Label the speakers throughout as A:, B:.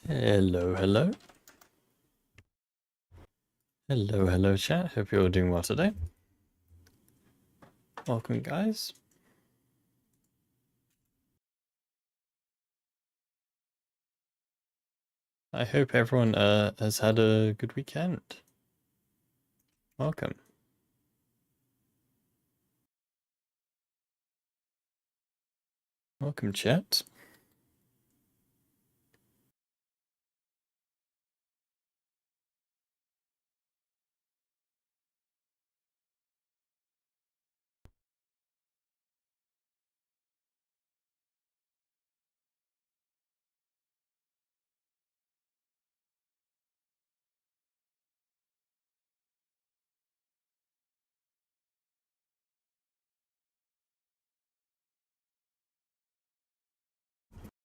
A: Hello, hello. Hello, hello, chat. Hope you're all doing well today. Welcome, guys. I hope everyone has had a good weekend. Welcome. Welcome, chat.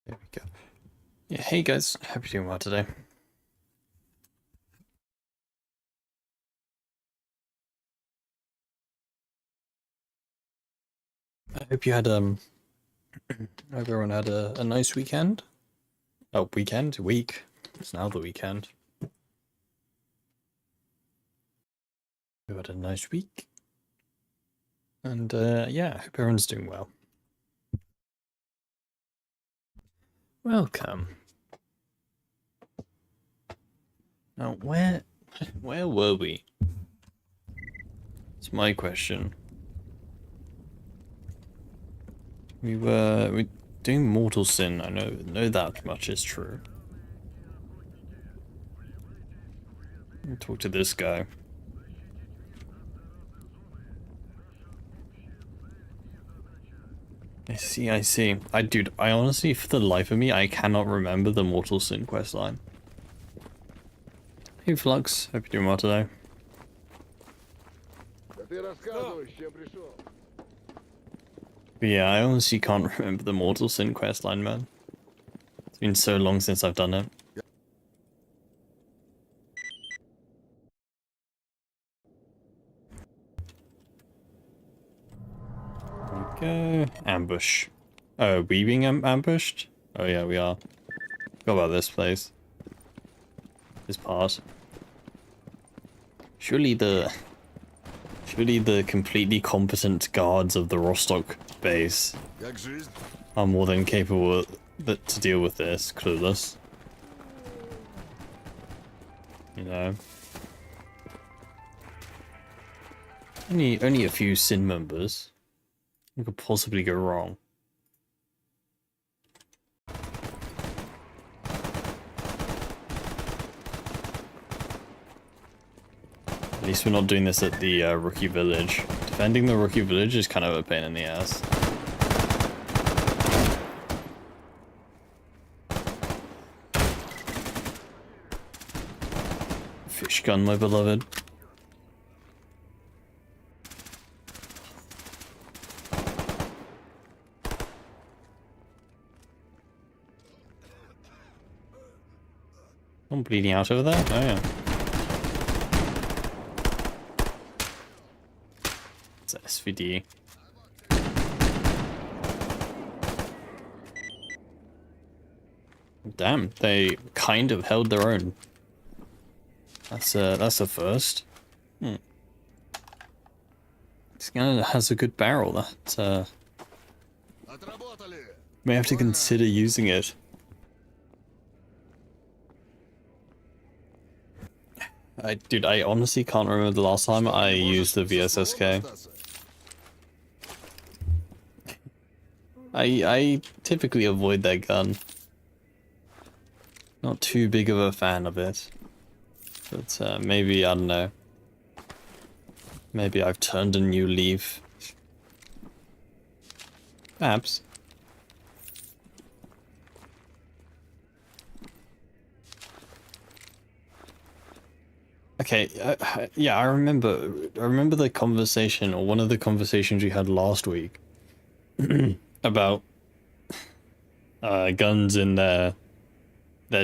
A: There we go. Yeah, hey guys, hope you're doing well today. I hope you had hope everyone had a nice weekend. Oh, week. It's now the weekend. We had a nice week. And yeah, I hope everyone's doing well. Welcome. Now, where were we? It's my question. We doing Mortal Sin. I know that much is true. Talk to this guy. I see. Dude, I honestly, for the life of me, I cannot remember the Mortal Sin questline. Hey Flux, hope you're doing well today. But yeah, I honestly can't remember the Mortal Sin questline, man. It's been so long since I've done it. There we go. Ambush. Oh, we being ambushed? Oh yeah, we are. Forgot about this place. This part. Surely the completely competent guards of the Rostock base are more than capable to deal with this. Clueless. You know. Only a few Sin members. What could possibly go wrong? At least we're not doing this at the rookie village. Defending the rookie village is kind of a pain in the ass. Fish gun, my beloved. I'm bleeding out over there? Oh yeah. It's SVD. Damn, they kind of held their own. That's a first. This gun has a good barrel. That may have to consider using it. Dude, I honestly can't remember the last time I used the VSSK. I typically avoid that gun. Not too big of a fan of it. But maybe, I don't know. Maybe I've turned a new leaf. Perhaps. Okay, yeah, I remember the conversation, or one of the conversations we had last week about guns in their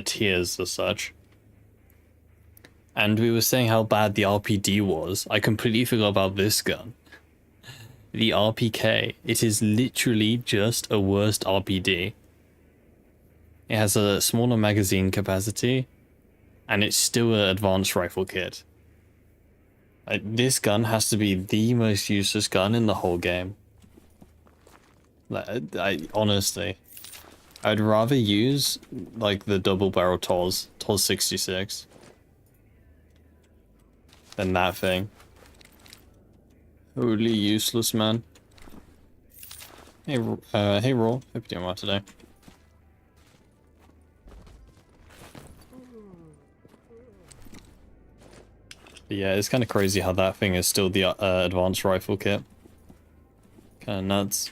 A: tiers as such. And we were saying how bad the RPD was. I completely forgot about this gun. The R. P. K. The RPK. It is literally just a worst RPD. It has a smaller magazine capacity, and it's still an advanced rifle kit. Like, this gun has to be the most useless gun in the whole game. Like, honestly, I'd rather use like the double barrel TOS 66 than that thing. Totally useless, man. Hey, hey, Raw. Hope you're doing well today. But yeah, it's kind of crazy how that thing is still the advanced rifle kit. Kind of nuts.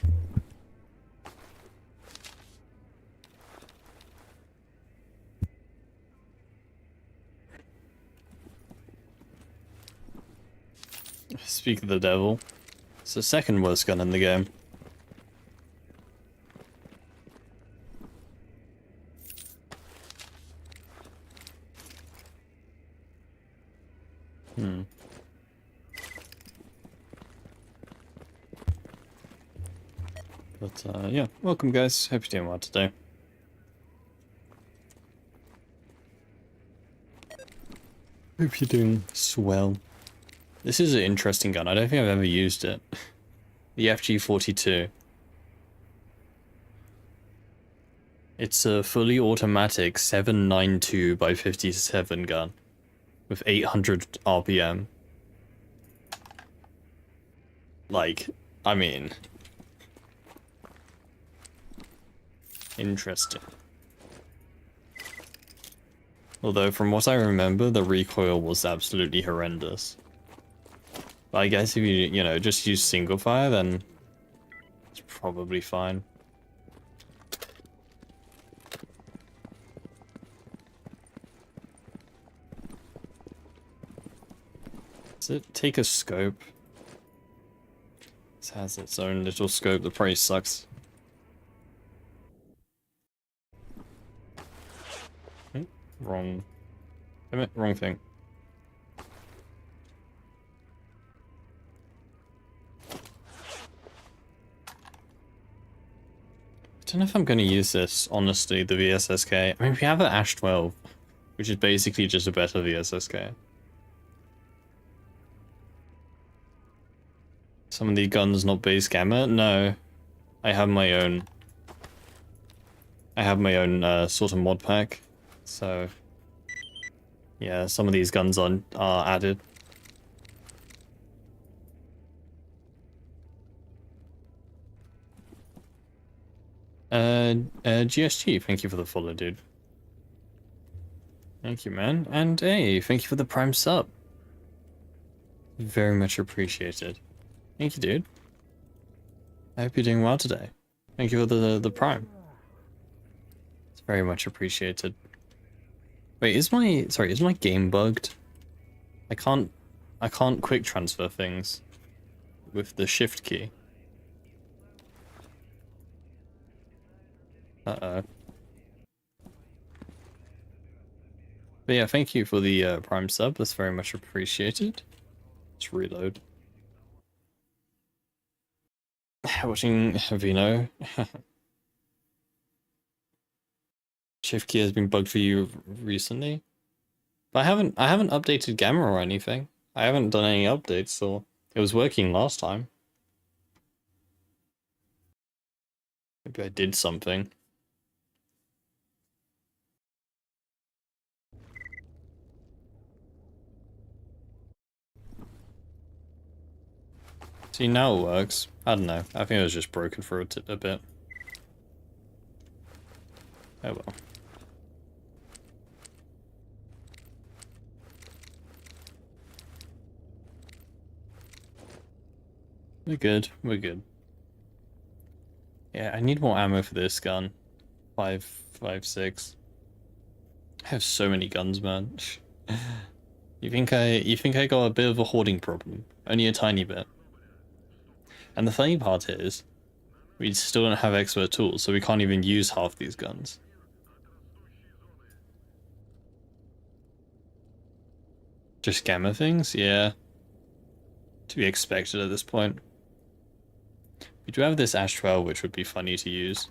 A: Speak of the devil. It's the second worst gun in the game. But yeah, welcome guys. Hope you're doing well today. Hope you're doing swell. This is an interesting gun. I don't think I've ever used it. The FG42. It's a fully automatic 7.92 by 57 gun with 800 RPM. Like, I mean, interesting. Although from what I remember, the recoil was absolutely horrendous. But I guess if you know, just use single fire, then it's probably fine. Does it take a scope? This has its own little scope that probably sucks. Wrong. Damn it, wrong thing. I don't know if I'm going to use this, honestly, the VSSK. I mean, we have an S.T.A.L.K.E.R, which is basically just a better VSSK. Some of the guns not base gamma? No. I have my own. I have my own sort of mod pack. So, yeah, some of these guns are added. GSG, thank you for the follow, dude. Thank you, man. And hey, thank you for the Prime sub. Very much appreciated. Thank you, dude. I hope you're doing well today. Thank you for the Prime. It's very much appreciated. Wait, is my game bugged? I can't quick transfer things with the shift key. Uh-oh. But yeah, thank you for the Prime sub. That's very much appreciated. Let's reload. Watching Vino. Shift key has been bugged for you recently. But I haven't updated Gamma or anything. I haven't done any updates, so it was working last time. Maybe I did something. See, now it works. I don't know. I think it was just broken for a bit. Oh well. We're good. We're good. Yeah, I need more ammo for this gun. 5.56. I have so many guns, man. You think I got a bit of a hoarding problem? Only a tiny bit. And the funny part is, we still don't have expert tools, so we can't even use half these guns. Just gamma things? Yeah. To be expected at this point. We do have this S.T.A.L.K.E.R, which would be funny to use.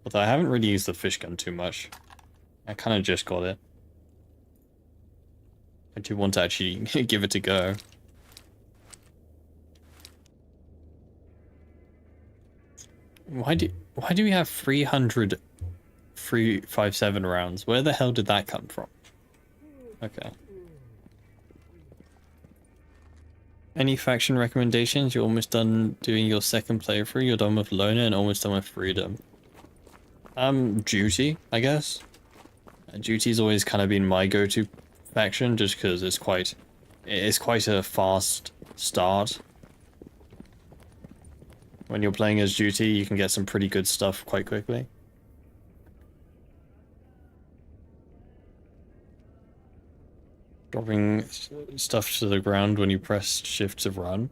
A: Although I haven't really used the fish gun too much. I kind of just got it. I do want to actually give it a go. Why do we have 300 357 rounds? Where the hell did that come from? Okay. Any faction recommendations? You're almost done doing your second playthrough. You're done with Loner and almost done with Freedom. Duty, I guess. Duty's always kind of been my go-to faction, just because it's quite a fast start. When you're playing as Duty, you can get some pretty good stuff quite quickly. Dropping stuff to the ground when you press shift to run.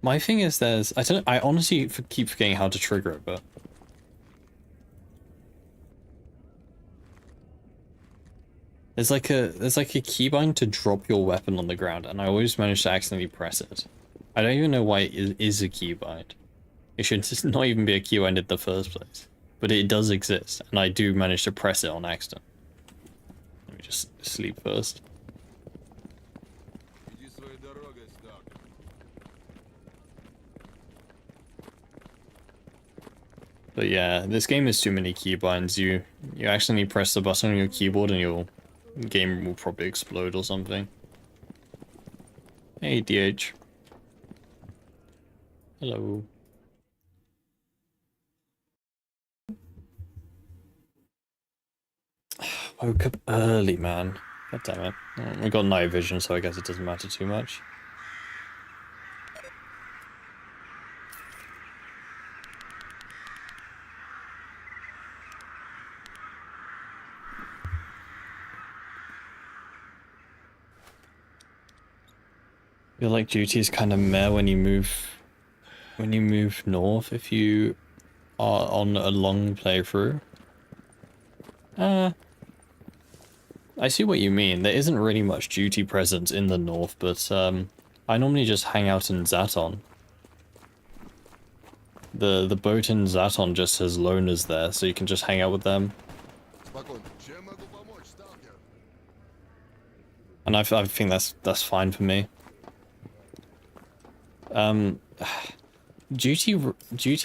A: My thing is I honestly keep forgetting how to trigger it, but there's like a keybind to drop your weapon on the ground, and I always manage to accidentally press it. I don't even know why it is a keybind. It should just not even be a keybind in the first place. But it does exist, and I do manage to press it on accident. Let me just sleep first. But yeah, this game has too many keybinds. You accidentally press the button on your keyboard and your game will probably explode or something. Hey, DH. Hello. Woke up early, man. God damn it. We got night vision, so I guess it doesn't matter too much. I feel like duty is kind of meh when you move north if you are on a long playthrough. I see what you mean. There isn't really much duty presence in the north, but I normally just hang out in Zaton. The boat in Zaton just has loners there, so you can just hang out with them. And I think that's fine for me. Duty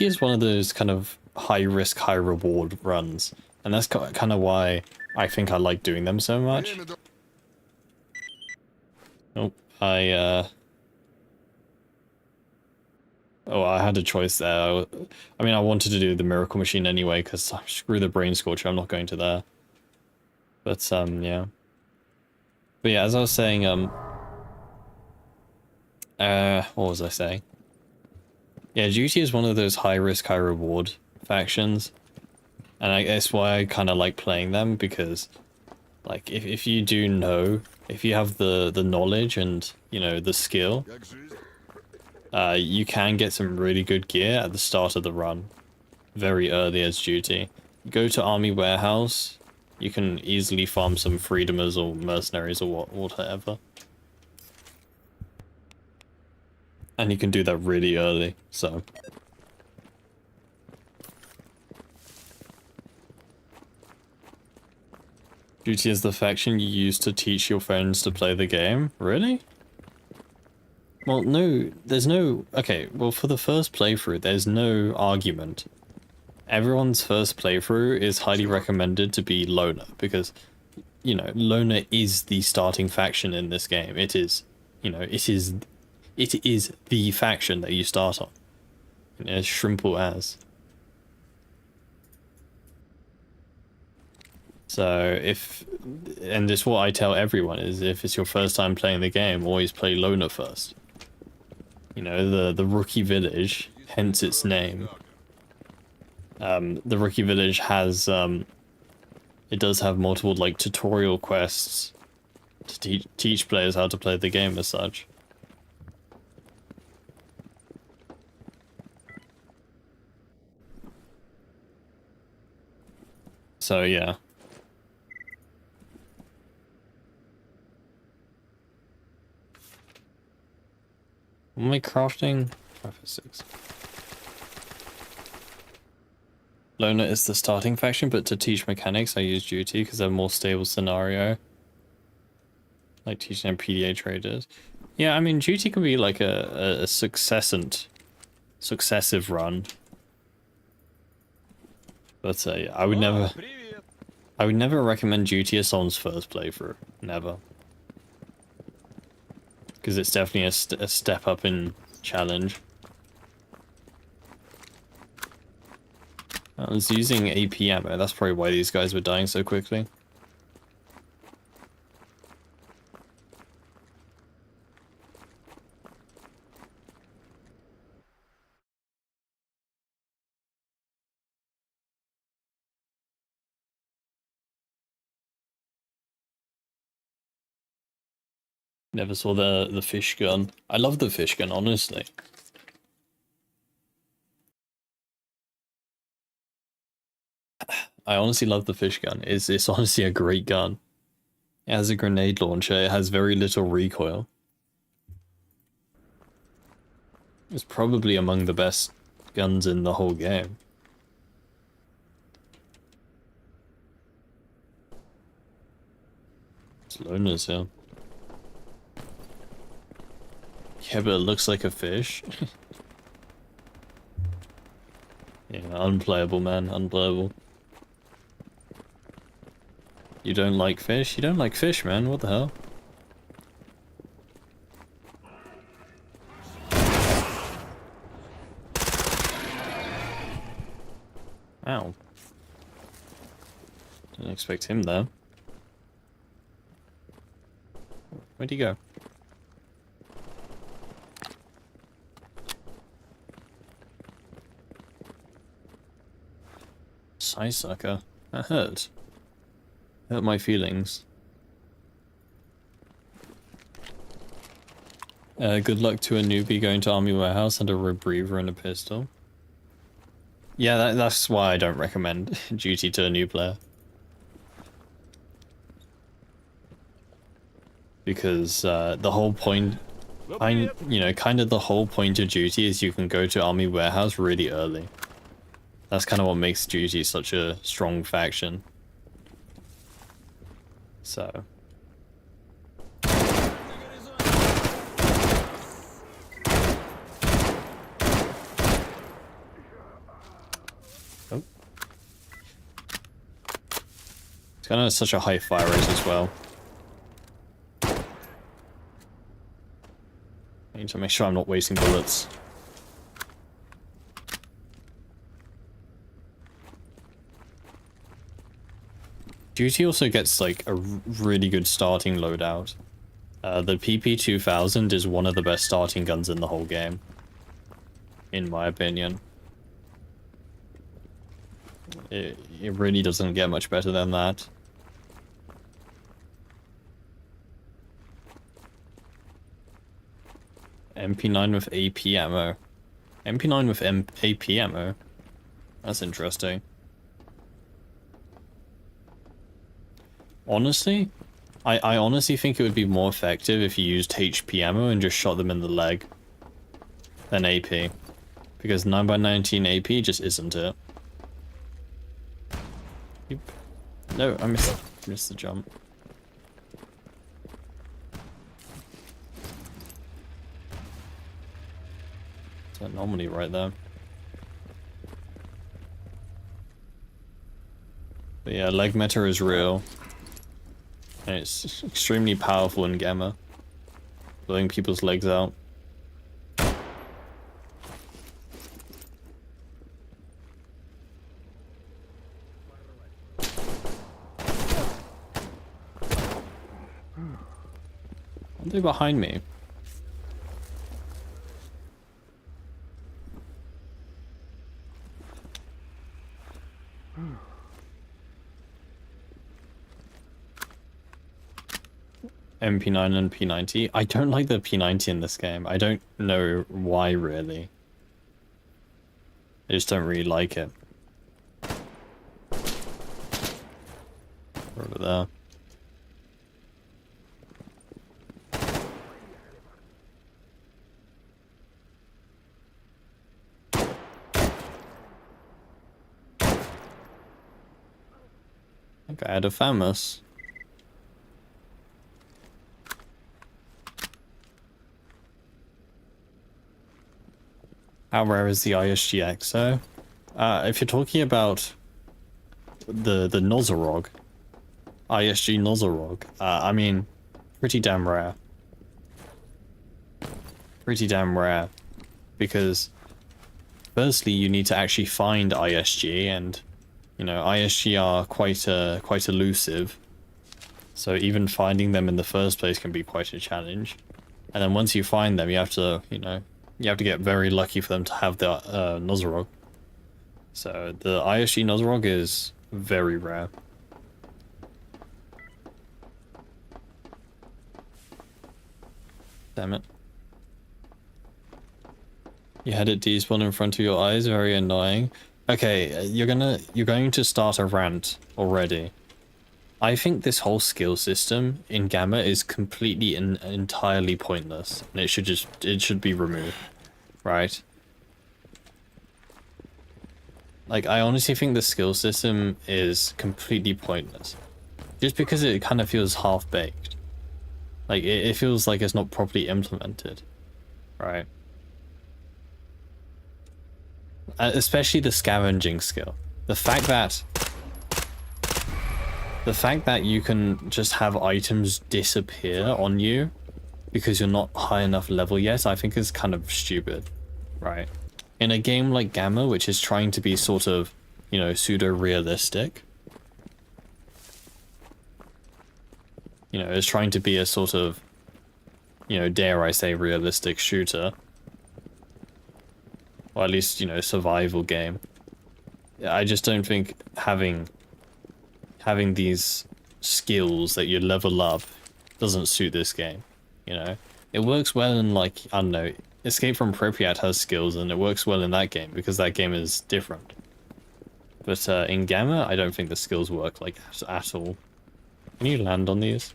A: is one of those kind of high risk, high reward runs, and that's kind of why I think I like doing them so much. Oh, oh, I had a choice there. I mean, I wanted to do the Miracle Machine anyway, because screw the Brain Scorcher, I'm not going to there. But, yeah. But yeah, as I was saying, what was I saying? Yeah, Duty is one of those high risk, high reward factions. And I guess why I kind of like playing them, because, like, if you do know, if you have the knowledge and, you know, the skill, you can get some really good gear at the start of the run. Very early as Duty. Go to Army Warehouse, you can easily farm some Freedomers or Mercenaries or whatever. And you can do that really early, so... Duty is the faction you use to teach your friends to play the game? Really? Well, no, there's no... Okay, well, for the first playthrough, there's no argument. Everyone's first playthrough is highly recommended to be Loner, because, you know, Loner is the starting faction in this game. It is, you know, it is the faction that you start on. As simple as. So and it's what I tell everyone, is if it's your first time playing the game, always play Loner first. You know, the rookie village, hence its name. The rookie village has, it does have multiple, like, tutorial quests to teach players how to play the game as such. So, yeah. What am I crafting? 5 for 6. Loner is the starting faction, but to teach mechanics I use Duty because they're a more stable scenario. Like teaching PDA traders. Yeah, I mean Duty can be like a successive run. But I would never recommend Duty as someone's first playthrough. Never. Because it's definitely a step up in challenge. I was using AP ammo, that's probably why these guys were dying so quickly. Never saw the fish gun. I love the fish gun, honestly. I honestly love the fish gun. It's honestly a great gun. It has a grenade launcher, it has very little recoil. It's probably among the best guns in the whole game. It's loners here. Yeah, but it looks like a fish. Yeah, unplayable, man. Unplayable. You don't like fish? You don't like fish, man. What the hell? Ow. Didn't expect him there. Where'd he go? Sucker. That hurt. Hurt my feelings. Good luck to a newbie going to Army Warehouse and a rebreather and a pistol. Yeah, that's why I don't recommend Duty to a new player. Because the whole point, kind of the whole point of Duty is you can go to Army Warehouse really early. That's kind of what makes Duty such a strong faction. So. Oh. It's kind of such a high fire rate as well. I need to make sure I'm not wasting bullets. Duty also gets like a really good starting loadout. The PP-2000 is one of the best starting guns in the whole game, in my opinion. It really doesn't get much better than that. MP9 with AP ammo. MP9 with AP ammo? That's interesting. Honestly, I honestly think it would be more effective if you used HP ammo and just shot them in the leg than AP. Because 9x19 AP just isn't it. No, I missed the jump. It's an anomaly right there. But yeah, leg meta is real. And it's extremely powerful in Gamma. Blowing people's legs out. Are they behind me? MP9 and P90. I don't like the P90 in this game. I don't know why, really. I just don't really like it. Over there. Okay, I had a famous. How rare is the ISGXO? If you're talking about the Nozorog, ISG Nozorog, I mean, pretty damn rare. Pretty damn rare. Because, firstly, you need to actually find ISG, and, you know, ISG are quite elusive. So even finding them in the first place can be quite a challenge. And then once you find them, you have to, you know, you have to get very lucky for them to have the Nozorog. So the ISG Nozorog is very rare. Damn it. You had it despawn in front of your eyes, very annoying. Okay, you're going to start a rant already. I think this whole skill system in Gamma is completely and entirely pointless, and it should be removed, right? Like, I honestly think the skill system is completely pointless, just because it kind of feels half-baked. Like, it feels like it's not properly implemented, right? Especially the scavenging skill. The fact that you can just have items disappear on you because you're not high enough level yet, I think is kind of stupid, right? In a game like Gamma, which is trying to be sort of, you know, pseudo-realistic, you know, is trying to be a sort of, you know, dare I say, realistic shooter, or at least, you know, survival game. I just don't think having these skills that you level up doesn't suit this game, you know? It works well in, like, I don't know, Escape from Pripyat has skills, and it works well in that game because that game is different. But in Gamma, I don't think the skills work, like, at all. Can you land on these?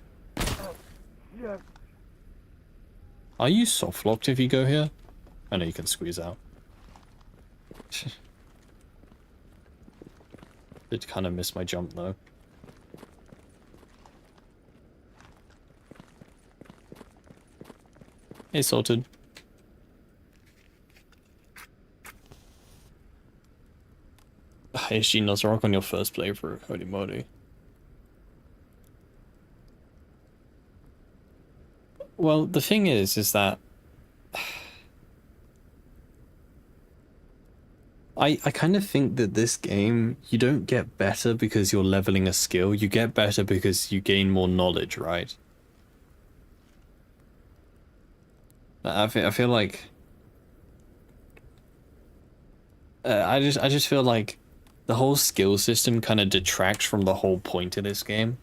A: Are you soft-locked if you go here? I know you can squeeze out. Did kind of miss my jump, though. Hey, sorted. ISG Nuzlocke on your first playthrough, holy moly. Well, the thing is that I kind of think that this game, you don't get better because you're leveling a skill, you get better because you gain more knowledge, right? I feel like I just feel like the whole skill system kind of detracts from the whole point of this game.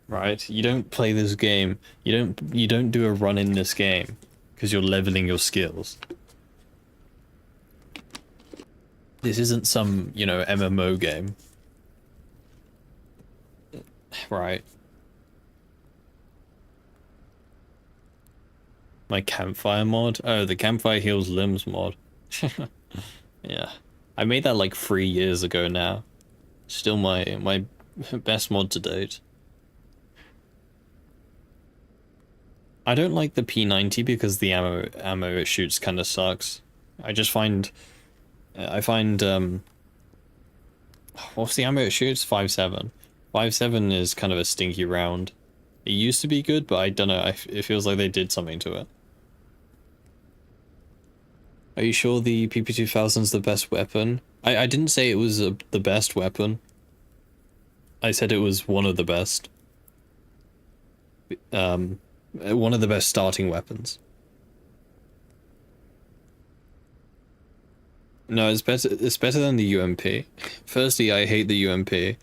A: Right? You don't play this game, you don't do a run in this game because you're leveling your skills. This isn't some, you know, MMO game. Right. My campfire mod? Oh, the campfire heals limbs mod. Yeah. I made that like 3 years ago now. Still my best mod to date. I don't like the P90 because the ammo it shoots kind of sucks. I find what's the ammo it shoots? 5.7. 5.7 is kind of a stinky round. It used to be good, but I don't know, it feels like they did something to it. Are you sure the PP2000's the best weapon? I didn't say it was the best weapon. I said it was one of the best. One of the best starting weapons. No, it's better than the UMP. Firstly, I hate the UMP.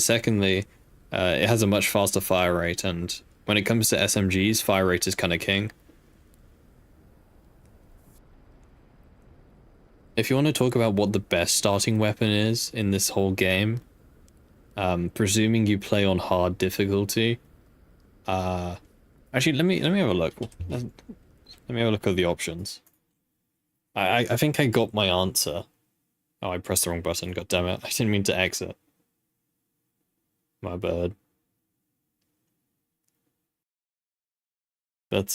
A: Secondly, it has a much faster fire rate, and when it comes to SMGs, fire rate is kind of king. If you want to talk about what the best starting weapon is in this whole game, presuming you play on hard difficulty, actually, let me have a look. Let me have a look at the options. I think I got my answer. Oh, I pressed the wrong button, god damn it. I didn't mean to exit. My bad. But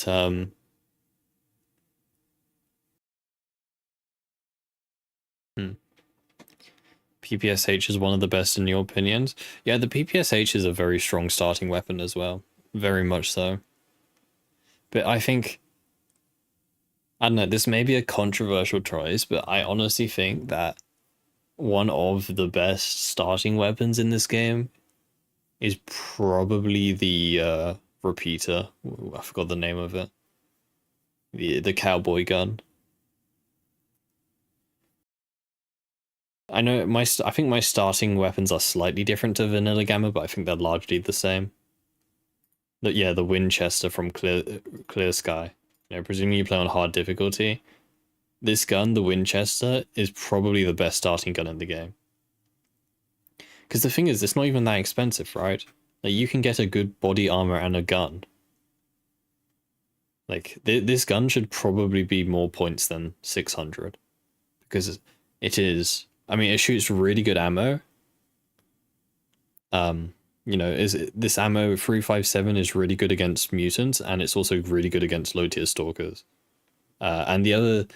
A: PPSH is one of the best in your opinions. Yeah, the PPSH is a very strong starting weapon as well. Very much so. But I think, I don't know, this may be a controversial choice, but I honestly think that one of the best starting weapons in this game is probably the repeater. Ooh, I forgot the name of it. The cowboy gun. I know I think my starting weapons are slightly different to Vanilla Gamma, but I think they're largely the same. Yeah, the Winchester from Clear Sky. You know, presuming you play on hard difficulty, this gun, the Winchester, is probably the best starting gun in the game. Because the thing is, it's not even that expensive, right? Like, you can get a good body armor and a gun. Like, this gun should probably be more points than 600. Because it is... I mean, it shoots really good ammo. You know, this ammo 357 is really good against mutants, and it's also really good against low tier stalkers. And the other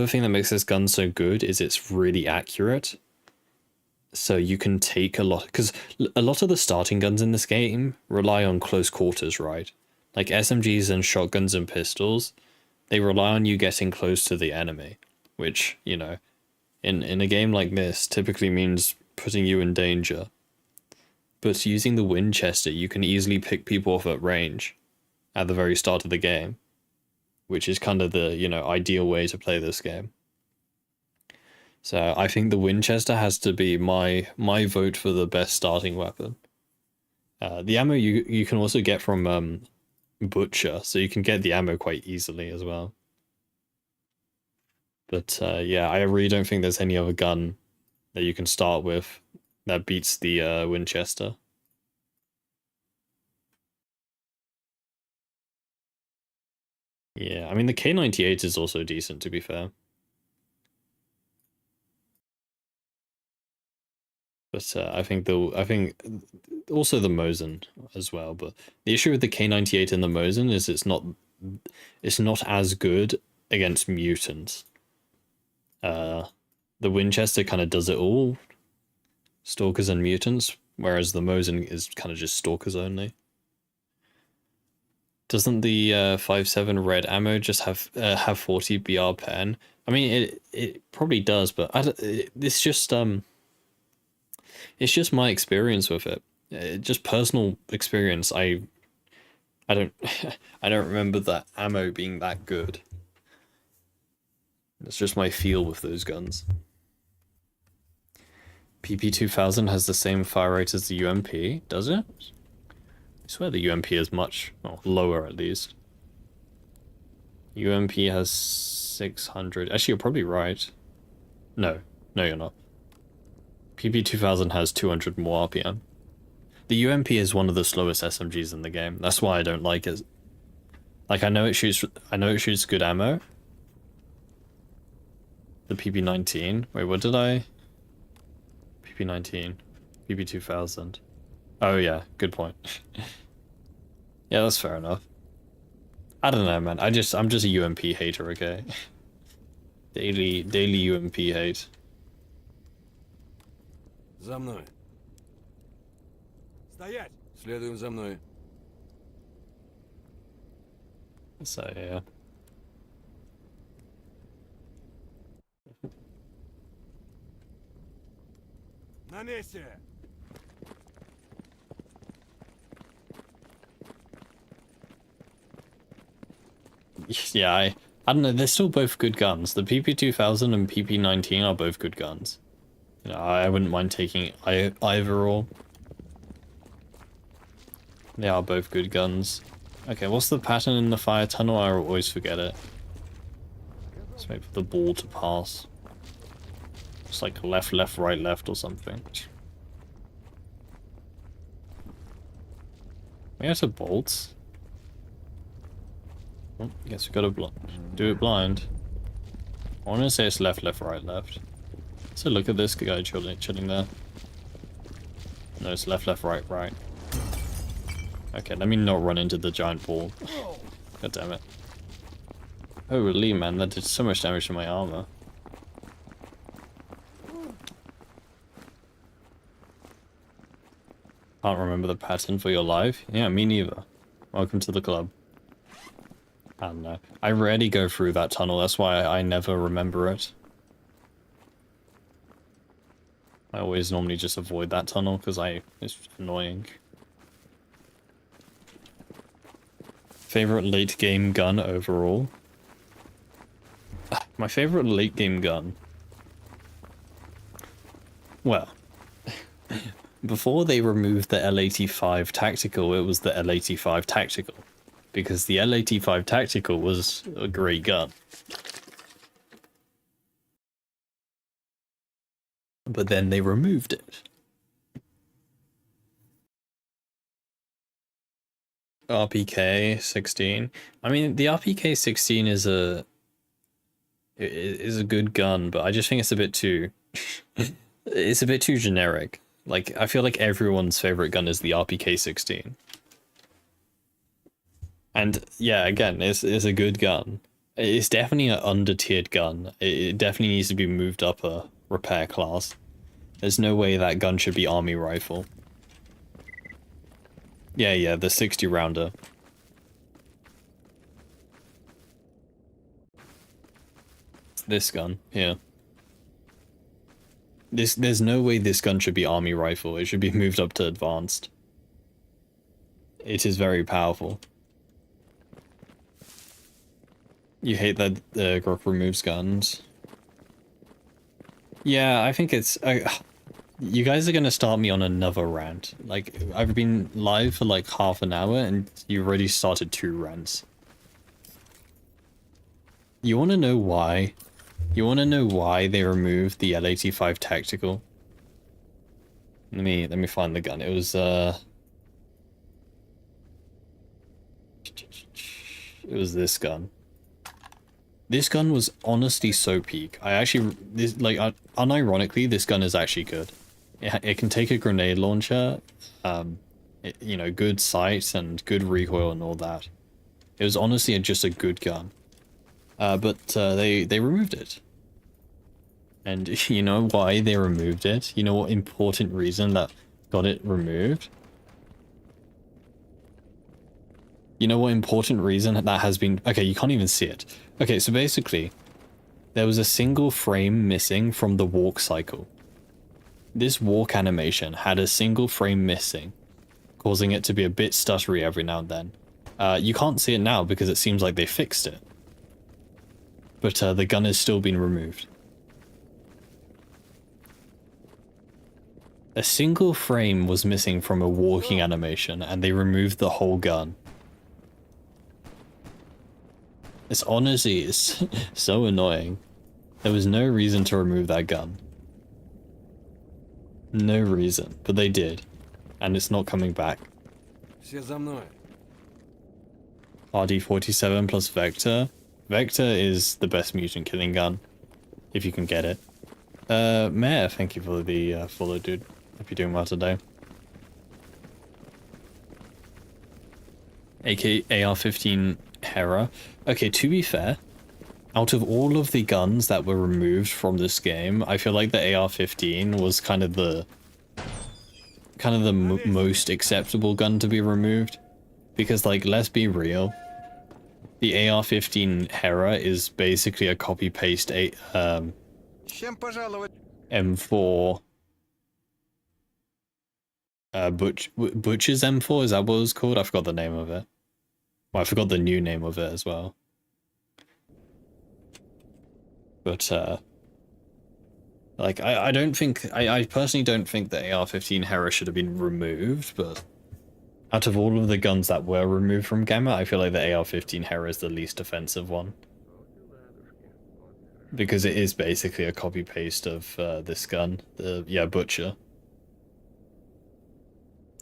A: thing that makes this gun so good is it's really accurate. So you can take a lot, because a lot of the starting guns in this game rely on close quarters, right? Like SMGs and shotguns and pistols, they rely on you getting close to the enemy, which, you know, in a game like this typically means putting you in danger. But using the Winchester, you can easily pick people off at range at the very start of the game, which is kind of the, you know, ideal way to play this game. So I think the Winchester has to be my vote for the best starting weapon. The ammo you can also get from Butcher, so you can get the ammo quite easily as well. But yeah, I really don't think there's any other gun that you can start with that beats the Winchester. Yeah, I mean the K98 is also decent, to be fair. But I think also the Mosin as well. But the issue with the K98 and the Mosin is it's not as good against mutants. The Winchester kind of does it all, stalkers and mutants, whereas the Mosin is kind of just stalkers only. Doesn't the 5.7 red ammo just have 40 BR pen? I mean, it probably does, but it's just my experience with it. Just personal experience. I don't I don't remember that ammo being that good. It's just my feel with those guns. PP2000 has the same fire rate as the UMP, does it? I swear the UMP is much lower at least. UMP has 600. Actually, you're probably right. No, you're not. PP2000 has 200 more RPM. The UMP is one of the slowest SMGs in the game. That's why I don't like it. Like, I know it shoots good ammo. The PP19. Wait, what did I? PP19. PP2000. Oh yeah, good point. Yeah, that's fair enough. I don't know, man. I'm just a UMP hater, okay? Daily UMP hate.
B: За мной. Стоять! Следуем за мной.
A: So yeah.
B: На месте!
A: Yeah, I don't know. They're still both good guns. The PP2000 and PP19 are both good guns. You know, I wouldn't mind taking either or. They are both good guns. Okay, what's the pattern in the fire tunnel? I always forget it. Let's wait for the ball to pass. It's like left, left, right, left or something. We have to bolts. Oh, guess we gotta do it blind. I want to say it's left, left, right, left. So look at this guy chilling there. No, it's left, left, right, right. Okay, let me not run into the giant ball. God damn it. Holy man, that did so much damage to my armor. Can't remember the pattern for your life? Yeah, me neither. Welcome to the club. I don't know. I rarely go through that tunnel, that's why I never remember it. I always normally just avoid that tunnel because it's annoying. Favorite late game gun overall? My favorite late game gun? Well, before they removed the L85 Tactical, it was the L85 Tactical. Because the L85 Tactical was a great gun. But then they removed it. RPK 16. I mean, the RPK 16 is a good gun, but I just think it's a bit too it's a bit too generic. Like, I feel like everyone's favorite gun is the RPK 16. And yeah, again, it's a good gun. It's definitely an under-tiered gun. It definitely needs to be moved up a repair class. There's no way that gun should be army rifle. Yeah, the 60 rounder. This gun, yeah. There's no way this gun should be army rifle. It should be moved up to advanced. It is very powerful. You hate that the Grok removes guns. Yeah, I think it's... you guys are gonna start me on another rant. Like, I've been live for like half an hour and you already started 2 rants. You wanna know why? You wanna know why they removed the L85 Tactical? Let me find the gun. It was it was this gun. This gun was honestly so peak. Unironically, this gun is actually good. It can take a grenade launcher, you know, good sight and good recoil and all that. It was honestly just a good gun. But they removed it. And you know why they removed it? You know what important reason that got it removed? You know what important reason that has been... Okay, you can't even see it. Okay, so basically, there was a single frame missing from the walk cycle. This walk animation had a single frame missing, causing it to be a bit stuttery every now and then. You can't see it now because it seems like they fixed it. But the gun has still been removed. A single frame was missing from a walking animation and they removed the whole gun. It's honestly it's so annoying. There was no reason to remove that gun. No reason, but they did. And it's not coming back.
B: Все за мной.
A: RD-47 plus Vector. Vector is the best mutant killing gun, if you can get it. Mayor, thank you for the follow, dude. Hope you're doing well today. AK AR-15 Hera. Okay, to be fair, out of all of the guns that were removed from this game, I feel like the AR-15 was kind of the most acceptable gun to be removed. Because, like, let's be real, the AR-15 Hera is basically a copy-paste M4 Butcher's M4, is that what it was called? I forgot the name of it. Well, I forgot the new name of it as well. But, like, I don't think... I personally don't think the AR-15 Hera should have been removed, but... Out of all of the guns that were removed from Gamma, I feel like the AR-15 Hera is the least offensive one. Because it is basically a copy-paste of this gun. Yeah, Butcher.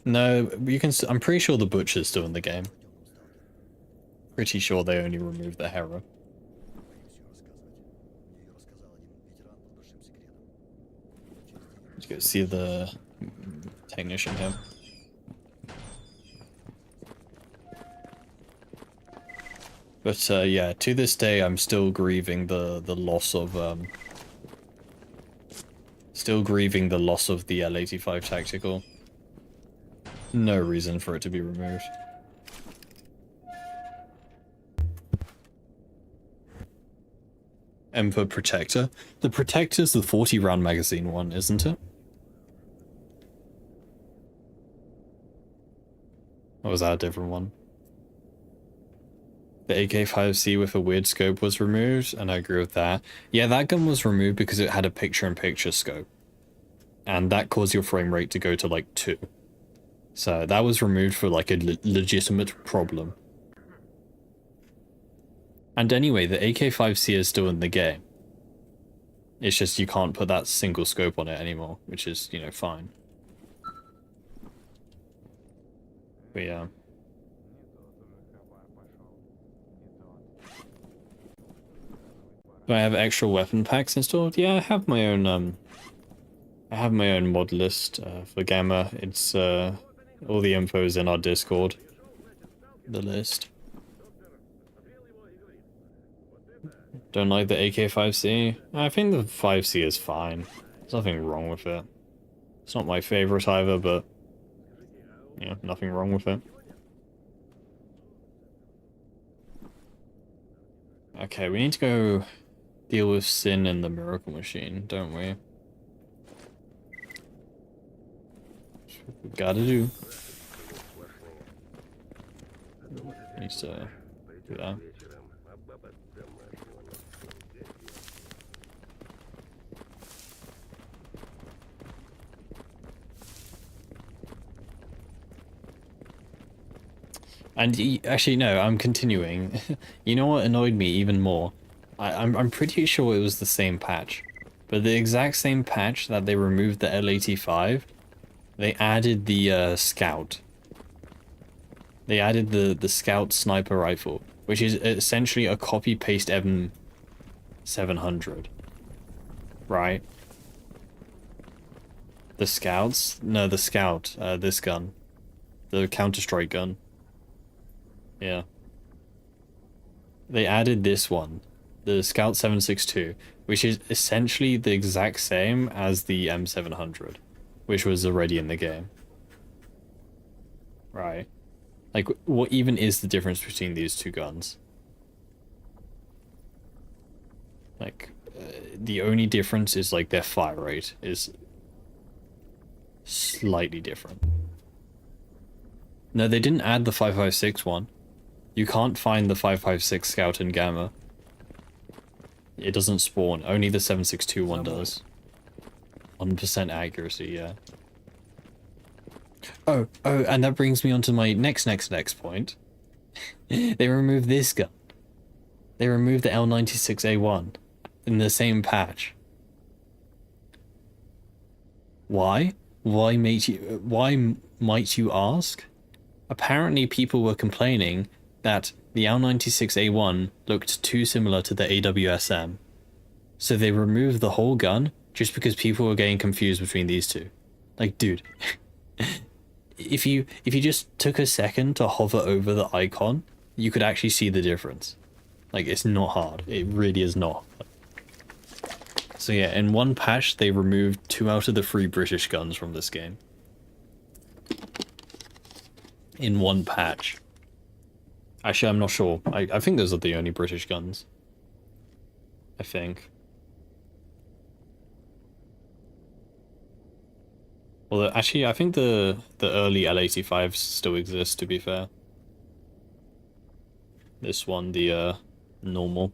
A: No, you can... I'm pretty sure the Butcher's still in the game. Pretty sure they only removed the Hera. Let's go see the technician here. But yeah, to this day, I'm still grieving the loss of the L85 tactical. No reason for it to be removed. Emperor Protector. The Protector's the 40-round magazine one, isn't it? Or was that a different one? The AK-5C with a weird scope was removed, and I agree with that. Yeah, that gun was removed because it had a picture-in-picture scope. And that caused your frame rate to go to like 2. So that was removed for like a legitimate problem. And anyway, the AK-5C is still in the game. It's just you can't put that single scope on it anymore, which is, you know, fine. But yeah. Do I have extra weapon packs installed? Yeah, I have my own mod list for Gamma. It's all the info is in our Discord. The list. Don't like the AK-5C? I think the 5C is fine. There's nothing wrong with it. It's not my favorite either, but yeah, nothing wrong with it. Okay, we need to go deal with Sin in the Miracle Machine, don't we? That's what we gotta do. Needs to do that. And actually, no, I'm continuing. You know what annoyed me even more? I'm pretty sure it was the same patch. But the exact same patch that they removed the L85, they added the Scout. They added the Scout sniper rifle, which is essentially a copy-paste M700. Right? The Scouts? No, the Scout. This gun. The Counter-Strike gun. Yeah. They added this one, the Scout 762, which is essentially the exact same as the M700, which was already in the game. Right. Like, what even is the difference between these two guns? Like, the only difference is, like, their fire rate is slightly different. No, they didn't add the 5.56 one. You can't find the 5.56 Scout in Gamma. It doesn't spawn. Only the 7.62 one does. 100% accuracy, yeah. Oh, and that brings me on to my next point. They removed this gun. They removed the L96A1 in the same patch. Why? Why might you ask? Apparently people were complaining that the L96A1 looked too similar to the AWSM. So they removed the whole gun just because people were getting confused between these two. Like, dude, if you just took a second to hover over the icon, you could actually see the difference. Like, it's not hard. It really is not. So yeah, in one patch, they removed 2 out of the 3 British guns from this game. In one patch. Actually, I'm not sure. I think those are the only British guns. I think. Well, actually, I think the early L85s still exist, to be fair. This one, the normal.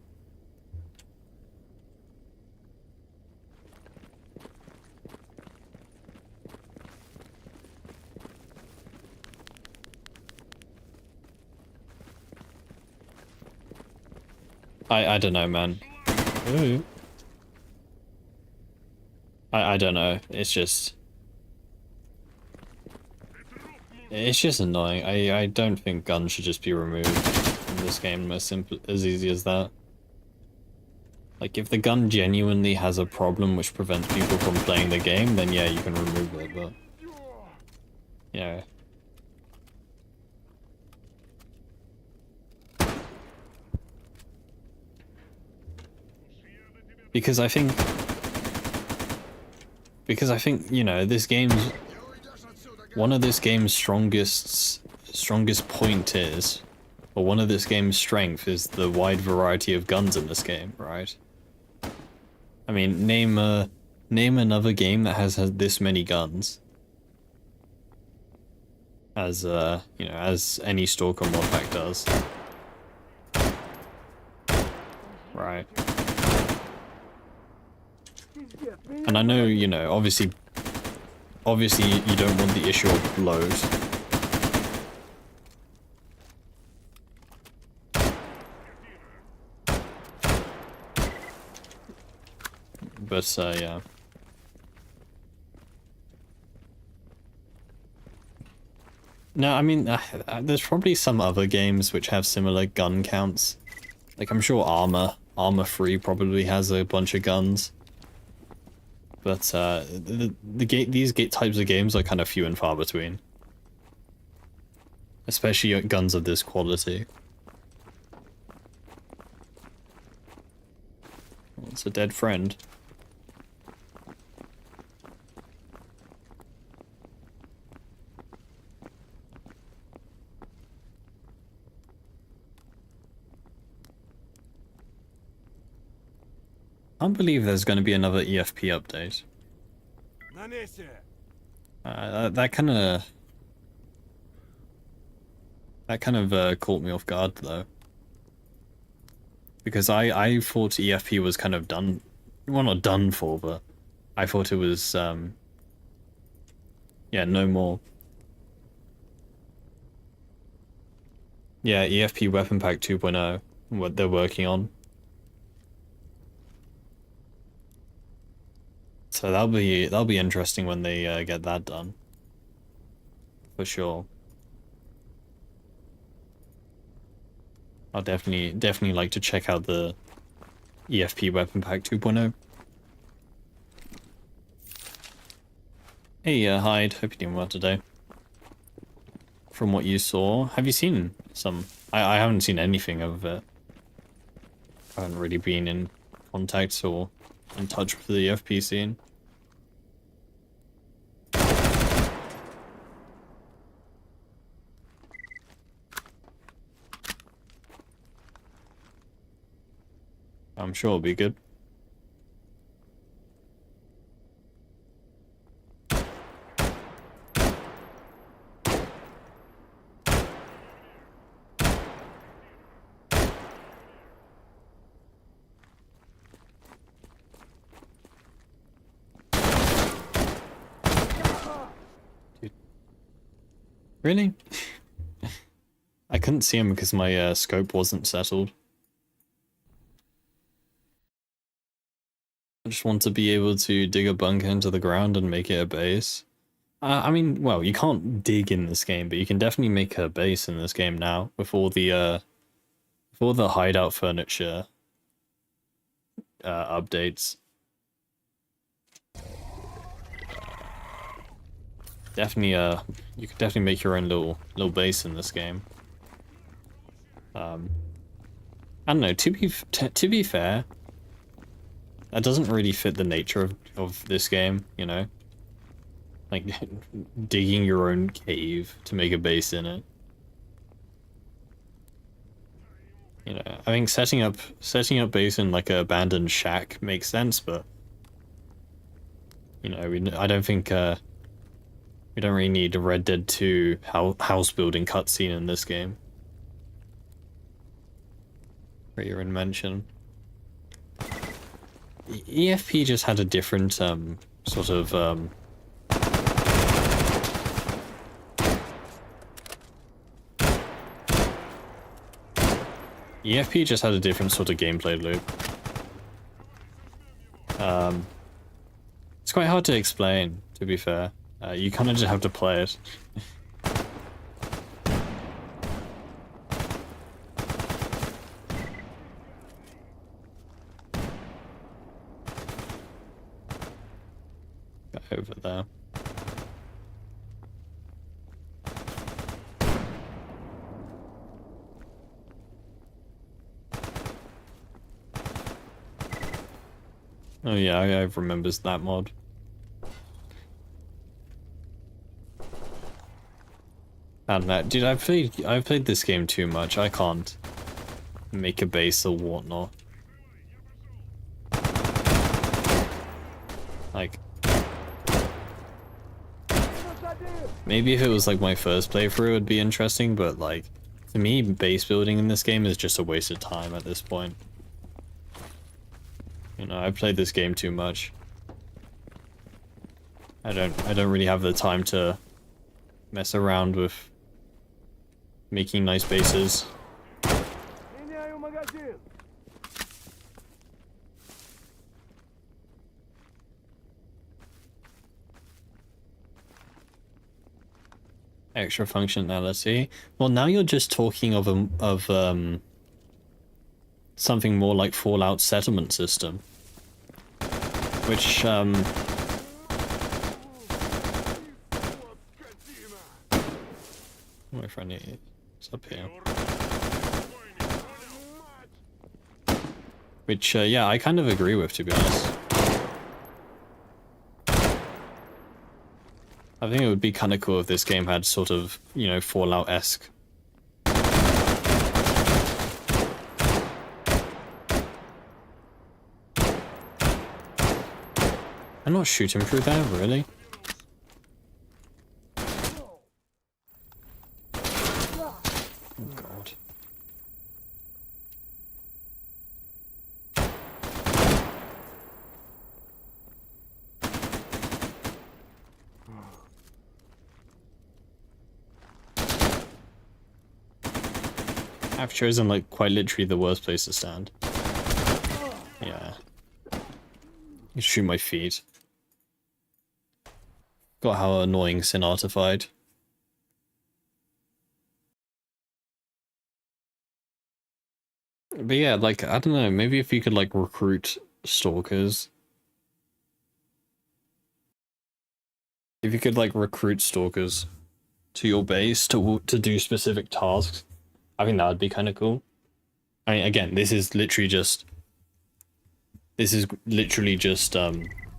A: I don't know, man. Ooh. I don't know. It's just annoying. I don't think guns should just be removed from this game as easy as that. Like, if the gun genuinely has a problem which prevents people from playing the game, then yeah, you can remove it, but you know, because I think, you know, this game's, one of this game's strongest point is, or one of this game's strength is the wide variety of guns in this game, right? I mean, name another game that has this many guns. As you know, as any Stalker mod pack does. Right. And I know, you know, obviously you don't want the issue of load. But yeah. No, I mean, there's probably some other games which have similar gun counts. Like, I'm sure Armor 3 probably has a bunch of guns. But these types of games are kind of few and far between. Especially guns of this quality. Well, it's a dead friend. I can't believe there's going to be another EFP update. That kind of caught me off guard though, because I thought EFP was kind of done, well, not done for, but I thought it was yeah, no more. Yeah, EFP Weapon Pack 2.0, what they're working on. So that'll be interesting when they get that done. For sure. I'll definitely like to check out the EFP Weapon Pack 2.0. Hey, Hyde, hope you're doing well today. From what you saw, have you seen some? I haven't seen anything of it. I haven't really been in contact or in touch with the EFP scene. I'm sure it'll be good. Dude. Really? I couldn't see him because my scope wasn't settled. I just want to be able to dig a bunker into the ground and make it a base. I mean, well, you can't dig in this game, but you can definitely make a base in this game now with all the hideout furniture updates. Definitely, you could definitely make your own little base in this game. I don't know. To be fair, that doesn't really fit the nature of this game, you know? Like, digging your own cave to make a base in it. You know, I think setting up base in like an abandoned shack makes sense, but you know, I don't think we don't really need a Red Dead 2 house building cutscene in this game. Where you're in Mansion. EFP just had a different sort of EFP just had a different sort of gameplay loop. It's quite hard to explain, to be fair. You kind of just have to play it. Over there. Oh yeah, I remembers that mod. I don't know, dude. I've played this game too much. I can't make a base or whatnot. Like, maybe if it was like my first playthrough, it'd be interesting. But like, to me, base building in this game is just a waste of time at this point. You know, I've played this game too much. I don't really have the time to mess around with making nice bases.
B: Меняю магазин.
A: Extra functionality. Well, now you're just talking of something more like Fallout settlement system, which my friend is up here. Which yeah, I kind of agree with, to be honest. I think it would be kind of cool if this game had sort of, you know, Fallout-esque. I'm not shooting through there, really? Oh god. I've chosen, like, quite literally the worst place to stand. Yeah. You shoot my feet. Got how annoying Sin-Artified. But yeah, like, I don't know, maybe if you could, like, recruit stalkers. If you could, like, recruit stalkers to your base to do specific tasks, I think that would be kind of cool. I mean, again, this is literally just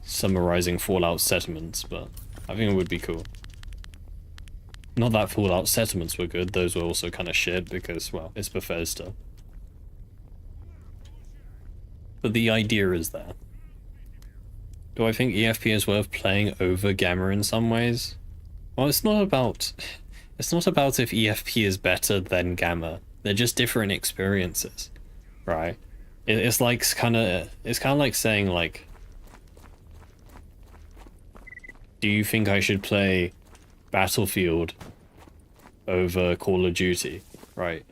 A: summarizing Fallout settlements, but I think it would be cool. Not that Fallout settlements were good, those were also kind of shit because, well, it's Bethesda. But the idea is there. Do I think EFP is worth playing over Gamma in some ways? Well, it's not about if EFP is better than Gamma. They're just different experiences, right? It's kind of like saying, like, do you think I should play Battlefield over Call of Duty, right?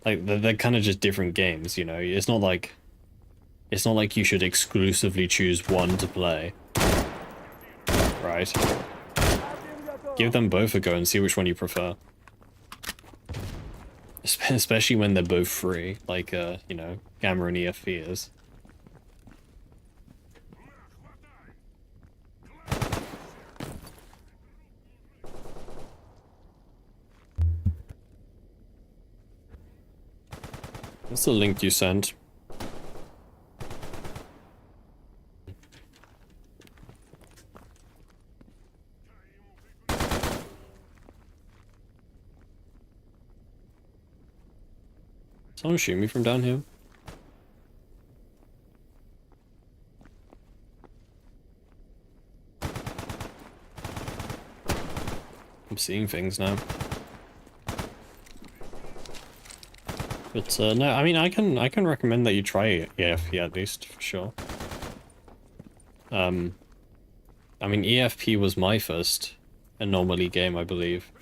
A: Like, they're kind of just different games, you know? It's not like you should exclusively choose one to play, right? Give them both a go and see which one you prefer. Especially when they're both free, like, you know, Gamma and EFP is. What's the link you sent? Someone shoot me from down here? I'm seeing things now. But no, I mean, I can recommend that you try EFP at least, for sure. I mean, EFP was my first Anomaly game, I believe.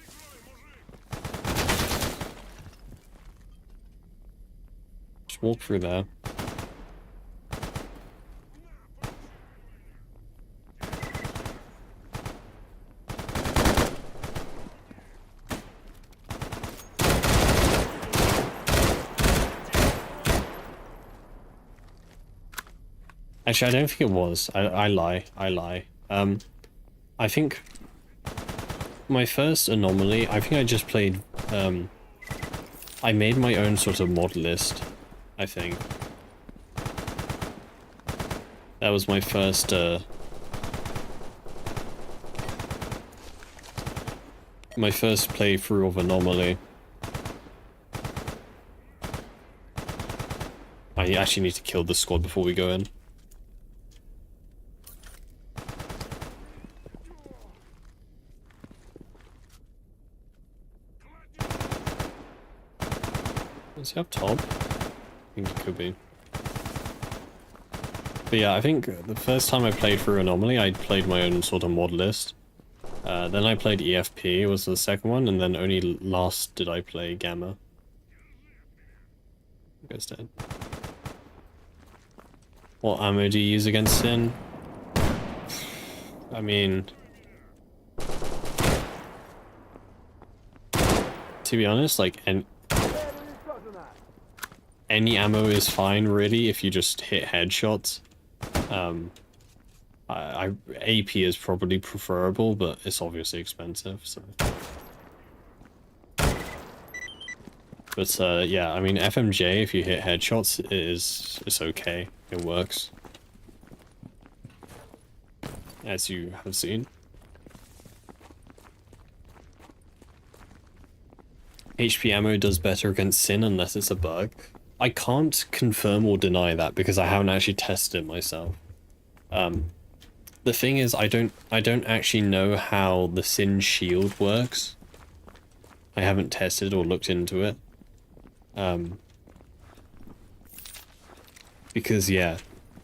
A: Just walk through there. Actually, I don't think it was. I lie. I think my first Anomaly, I think I just played, I made my own sort of mod list, I think. That was my first, my first playthrough of Anomaly. I actually need to kill the squad before we go in. Is he up top? I think it could be. But yeah, I think the first time I played through Anomaly, I played my own sort of mod list. Then I played EFP, was the second one, and then only last did I play Gamma. Goes dead. What ammo do you use against Sin? I mean... to be honest, like, any ammo is fine, really, if you just hit headshots. AP is probably preferable, but it's obviously expensive, so... But, yeah, I mean, FMJ, if you hit headshots, it's okay. It works. As you have seen. HP ammo does better against Sin unless it's a bug. I can't confirm or deny that because I haven't actually tested it myself. The thing is, I don't actually know how the Sin shield works. I haven't tested or looked into it. Because yeah,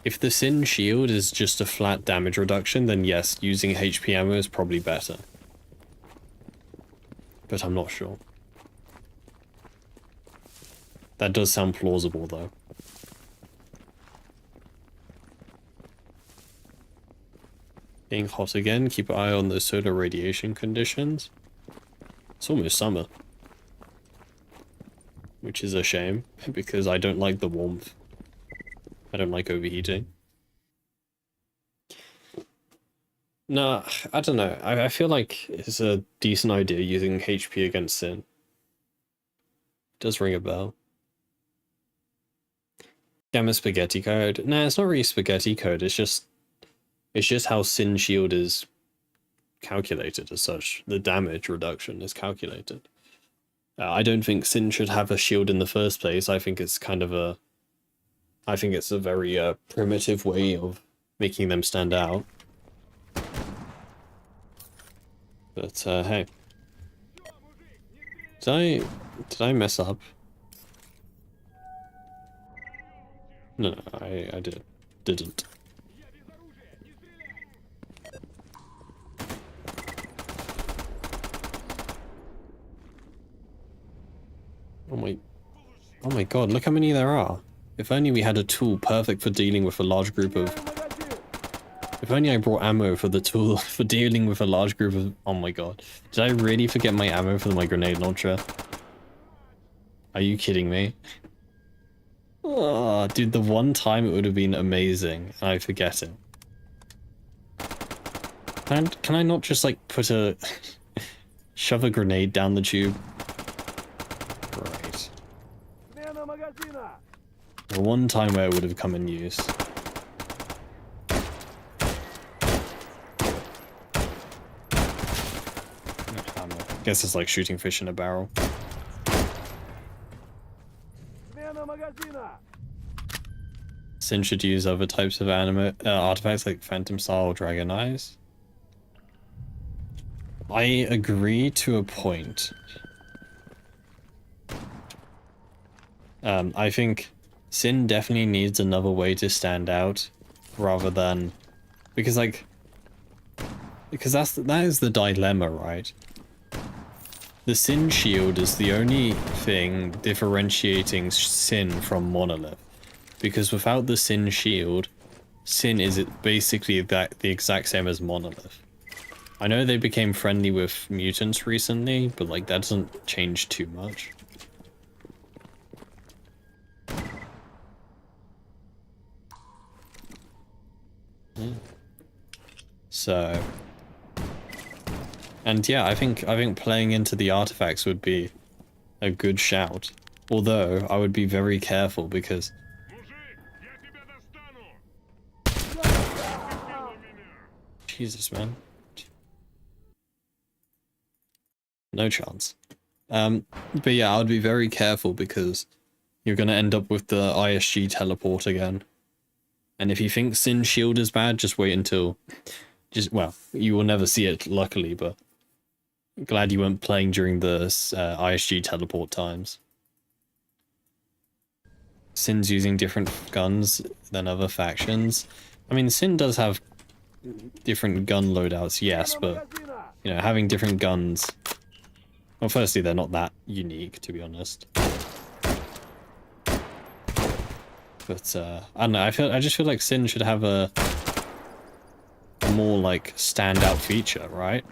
A: if the Sin shield is just a flat damage reduction, then yes, using HP ammo is probably better. But I'm not sure. That does sound plausible though. Being hot again, keep an eye on the solar radiation conditions. It's almost summer. Which is a shame, because I don't like the warmth. I don't like overheating. Nah, I don't know. I feel like it's a decent idea using HP against Sin. It does ring a bell. Gamma spaghetti code. Nah, it's not really spaghetti code, it's just how Sin shield is calculated as such. The damage reduction is calculated. I don't think Sin should have a shield in the first place. I think it's kind of a... I think it's a very primitive way of making them stand out. But hey. Did I mess up? No, I didn't. Oh my god, look how many there are. If only we had a tool perfect for dealing with a large group of... If only I brought ammo for the tool for dealing with a large group of... Oh my god. Did I really forget my ammo for my grenade launcher? Are you kidding me? Oh, dude, the one time it would have been amazing, and I forget it. Can I not just, like, put a... shove a grenade down the tube? Right. The one time where it would have come in use. Guess it's like shooting fish in a barrel. Sin should use other types of artifacts like Phantom Star or Dragon Eyes. I agree to a point. I think Sin definitely needs another way to stand out, rather than... Because that is the dilemma, right? The Sin shield is the only thing differentiating Sin from Monolith. Because without the Sin shield, Sin is basically the exact same as Monolith. I know they became friendly with mutants recently, but like that doesn't change too much. Yeah. So... And yeah, I think playing into the artifacts would be a good shout. Although, I would be very careful because... Jesus, man. No chance. But yeah, I would be very careful because you're gonna end up with the ISG teleport again. And if you think Sin Shield is bad, just wait until... well, you will never see it, luckily, but... Glad you weren't playing during the ISG teleport times. Sin's using different guns than other factions. I mean, Sin does have different gun loadouts, yes, but, you know, having different guns... Well, firstly, they're not that unique, to be honest. But, I don't know, I just feel like Sin should have a more, like, standout feature, right?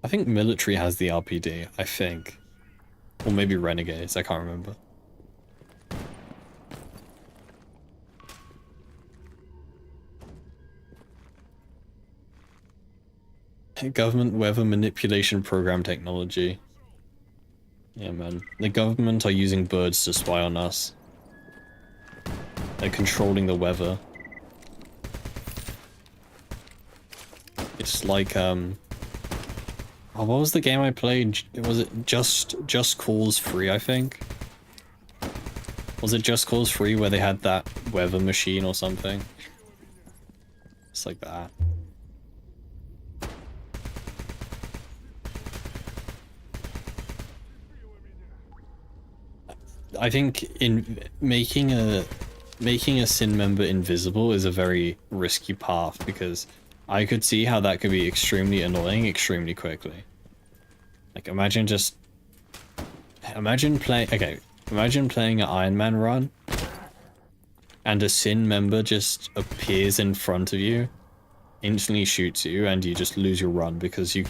A: I think military has the RPD, I think. Or maybe Renegades, I can't remember. Government weather manipulation program technology. Yeah, man. The government are using birds to spy on us. They're controlling the weather. It's like, oh, what was the game I played? Was it Just Cause 3, I think? Was it Just Cause 3 where they had that weather machine or something? It's like that. I think in making a Sin member invisible is a very risky path because I could see how that could be extremely annoying extremely quickly. Like imagine playing an Iron Man run and a Sin member just appears in front of you, instantly shoots you, and you just lose your run because you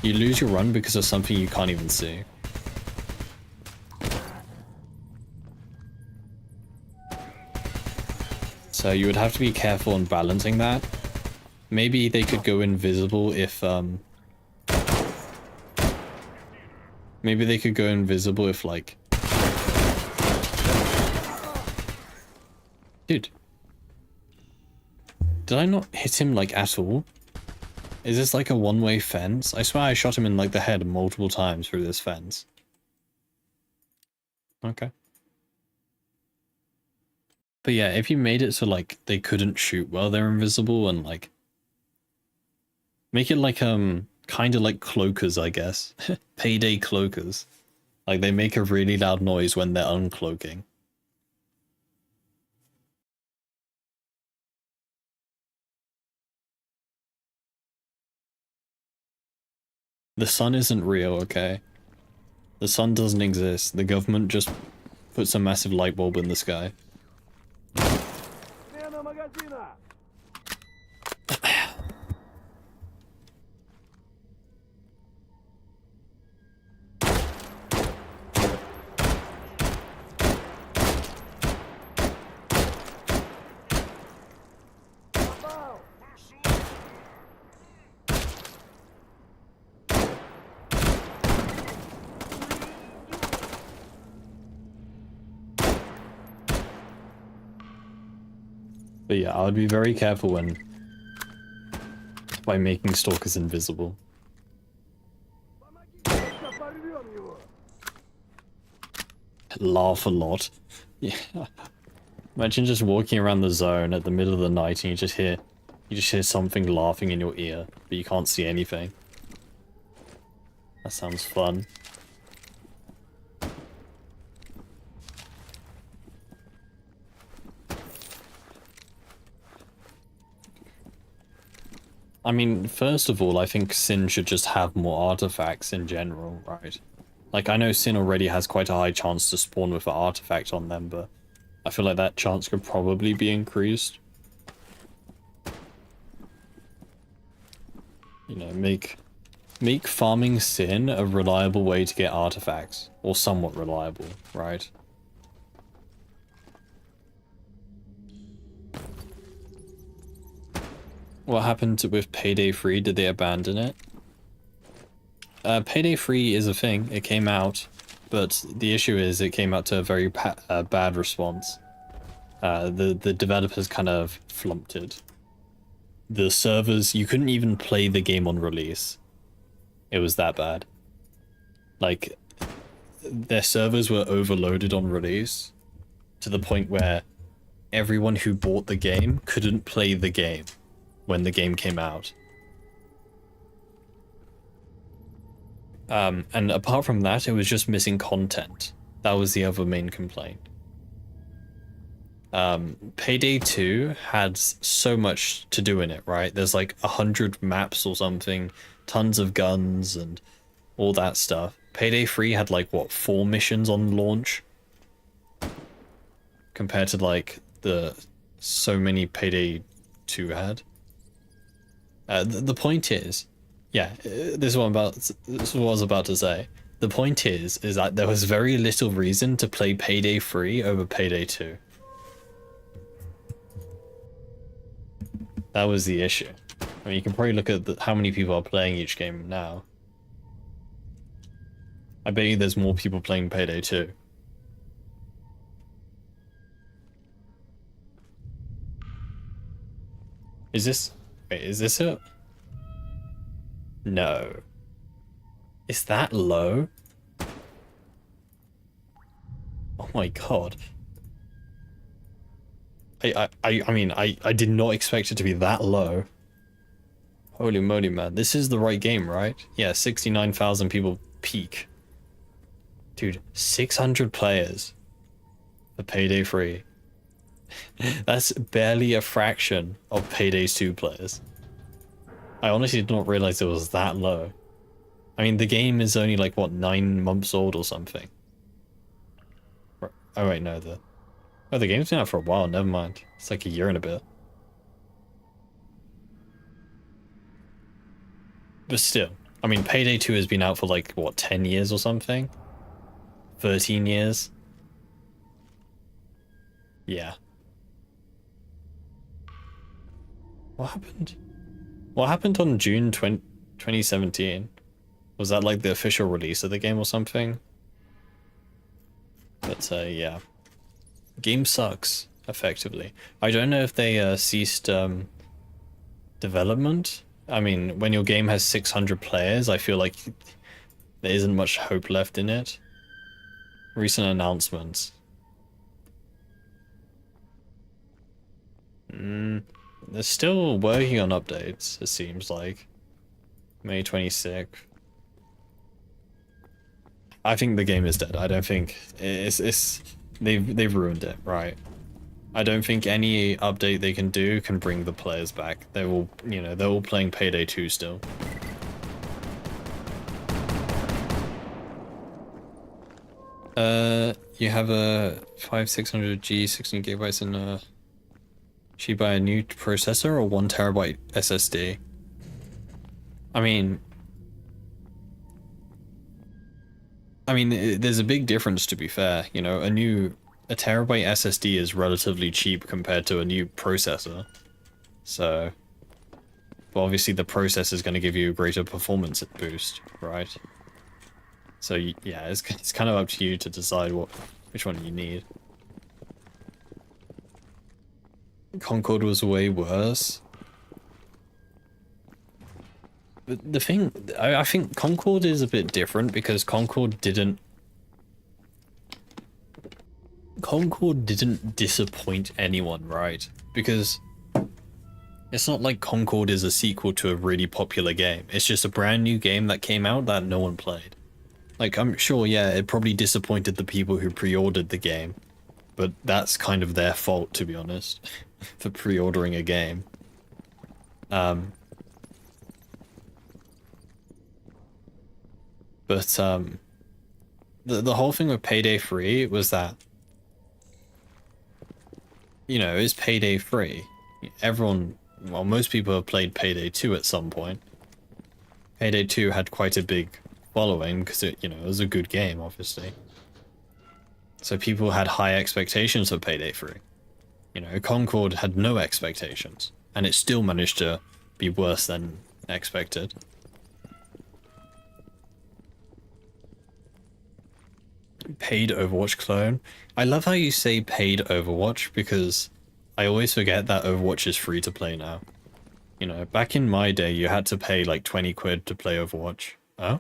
A: lose your run because of something you can't even see. So you would have to be careful in balancing that. Maybe they could go invisible if, maybe they could go invisible if, like... Dude. Did I not hit him, like, at all? Is this, like, a one-way fence? I swear I shot him in, like, the head multiple times through this fence. Okay. But yeah, if you made it so, like, they couldn't shoot while they're invisible and, like... Make it like, kind of like cloakers, I guess. Payday cloakers. Like, they make a really loud noise when they're uncloaking. The sun isn't real, okay? The sun doesn't exist. The government just puts a massive light bulb in the sky. But yeah, I would be very careful by making stalkers invisible. Laugh a lot. Yeah. Imagine just walking around the zone at the middle of the night and you just hear something laughing in your ear, but you can't see anything. That sounds fun. I mean, first of all, I think Sin should just have more artifacts in general, right? Like, I know Sin already has quite a high chance to spawn with an artifact on them, but I feel like that chance could probably be increased. You know, make farming Sin a reliable way to get artifacts, or somewhat reliable, right? What happened with Payday 3? Did they abandon it? Payday 3 is a thing. It came out, but the issue is it came out to a very bad response. The developers kind of flumped it. The servers, you couldn't even play the game on release. It was that bad. Like, their servers were overloaded on release to the point where everyone who bought the game couldn't play the game when the game came out. And apart from that, it was just missing content. That was the other main complaint. Payday 2 had so much to do in it, right? There's like 100 maps or something, tons of guns and all that stuff. Payday 3 had like, what, 4 missions on launch? Compared to like the so many Payday 2 had. The point is, yeah, this is what I was about to say. The point is that there was very little reason to play Payday 3 over Payday 2. That was the issue. I mean, you can probably look at how many people are playing each game now. I bet you there's more people playing Payday 2. Is this... Wait, is this it? No. Is that low? Oh my god. I mean, I did not expect it to be that low. Holy moly, man. This is the right game, right? Yeah, 69,000 people peak. Dude, 600 players for Payday 3. That's barely a fraction of Payday 2 players. I honestly did not realize it was that low. I mean, the game is only like, what, 9 months old or something? Oh wait, no, the game's been out for a while, never mind. It's like a year and a bit. But still, I mean, Payday 2 has been out for like, what, 10 years or something? 13 years? Yeah. What happened? What happened on June 2017? Was that like the official release of the game or something? But yeah. Game sucks, effectively. I don't know if they ceased development. I mean, when your game has 600 players, I feel like there isn't much hope left in it. Recent announcements. They're still working on updates, it seems like. May 26th. I think the game is dead. I don't think they've ruined it, right? I don't think any update they can do can bring the players back. They're all, you know, they're all playing Payday 2 still. You have a 5600G 16 gigabytes and should you buy a new processor or 1 terabyte SSD? I mean, there's a big difference, to be fair. You know, a terabyte SSD is relatively cheap compared to a new processor. So, but obviously the processor is going to give you a greater performance boost, right? So yeah, it's kind of up to you to decide which one you need. Concord was way worse. But the thing, I think Concord is a bit different because Concord didn't disappoint anyone, right? Because it's not like Concord is a sequel to a really popular game. It's just a brand new game that came out that no one played. Like, I'm sure, yeah, it probably disappointed the people who pre-ordered the game, but that's kind of their fault, to be honest, for pre-ordering a game. But the whole thing with Payday 3 was that, you know, it's Payday 3. Everyone, well, most people have played Payday 2 at some point. Payday 2 had quite a big following because it, you know, it was a good game, obviously. So people had high expectations for Payday 3. You know, Concord had no expectations, and it still managed to be worse than expected. Paid Overwatch clone. I love how you say paid Overwatch because I always forget that Overwatch is free to play now. You know, back in my day, you had to pay like 20 quid to play Overwatch. Oh?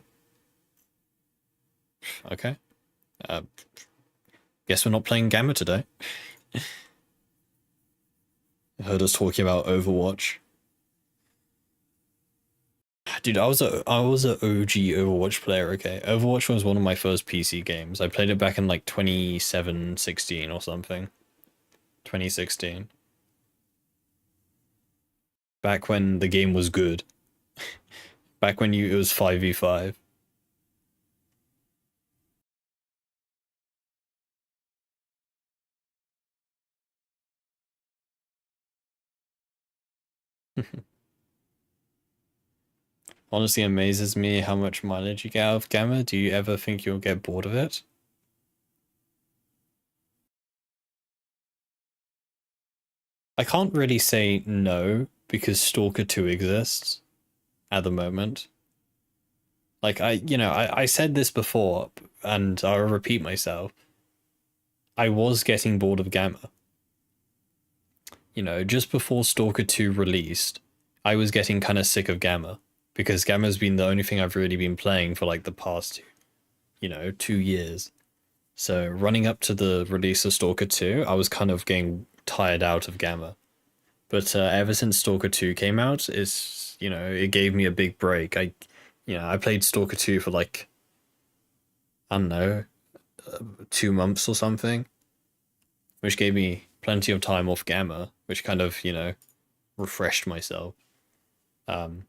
A: Okay. Guess we're not playing Gamma today. I heard us talking about Overwatch. Dude, I was a OG Overwatch player, okay? Overwatch was one of my first PC games. I played it back in like 2016 or something. 2016. Back when the game was good. Back when it was 5v5. Honestly amazes me how much mileage you get out of Gamma. Do you ever think you'll get bored of it? I can't really say no because Stalker 2 exists at the moment. Like I said this before and I'll repeat myself. I was getting bored of Gamma. You know, just before Stalker 2 released, I was getting kind of sick of Gamma because Gamma's been the only thing I've really been playing for like the past, 2 years. So running up to the release of Stalker 2, I was kind of getting tired out of Gamma. But ever since Stalker 2 came out, it gave me a big break. I played Stalker 2 for like, I don't know, 2 months or something, which gave me plenty of time off Gamma, which kind of, refreshed myself. And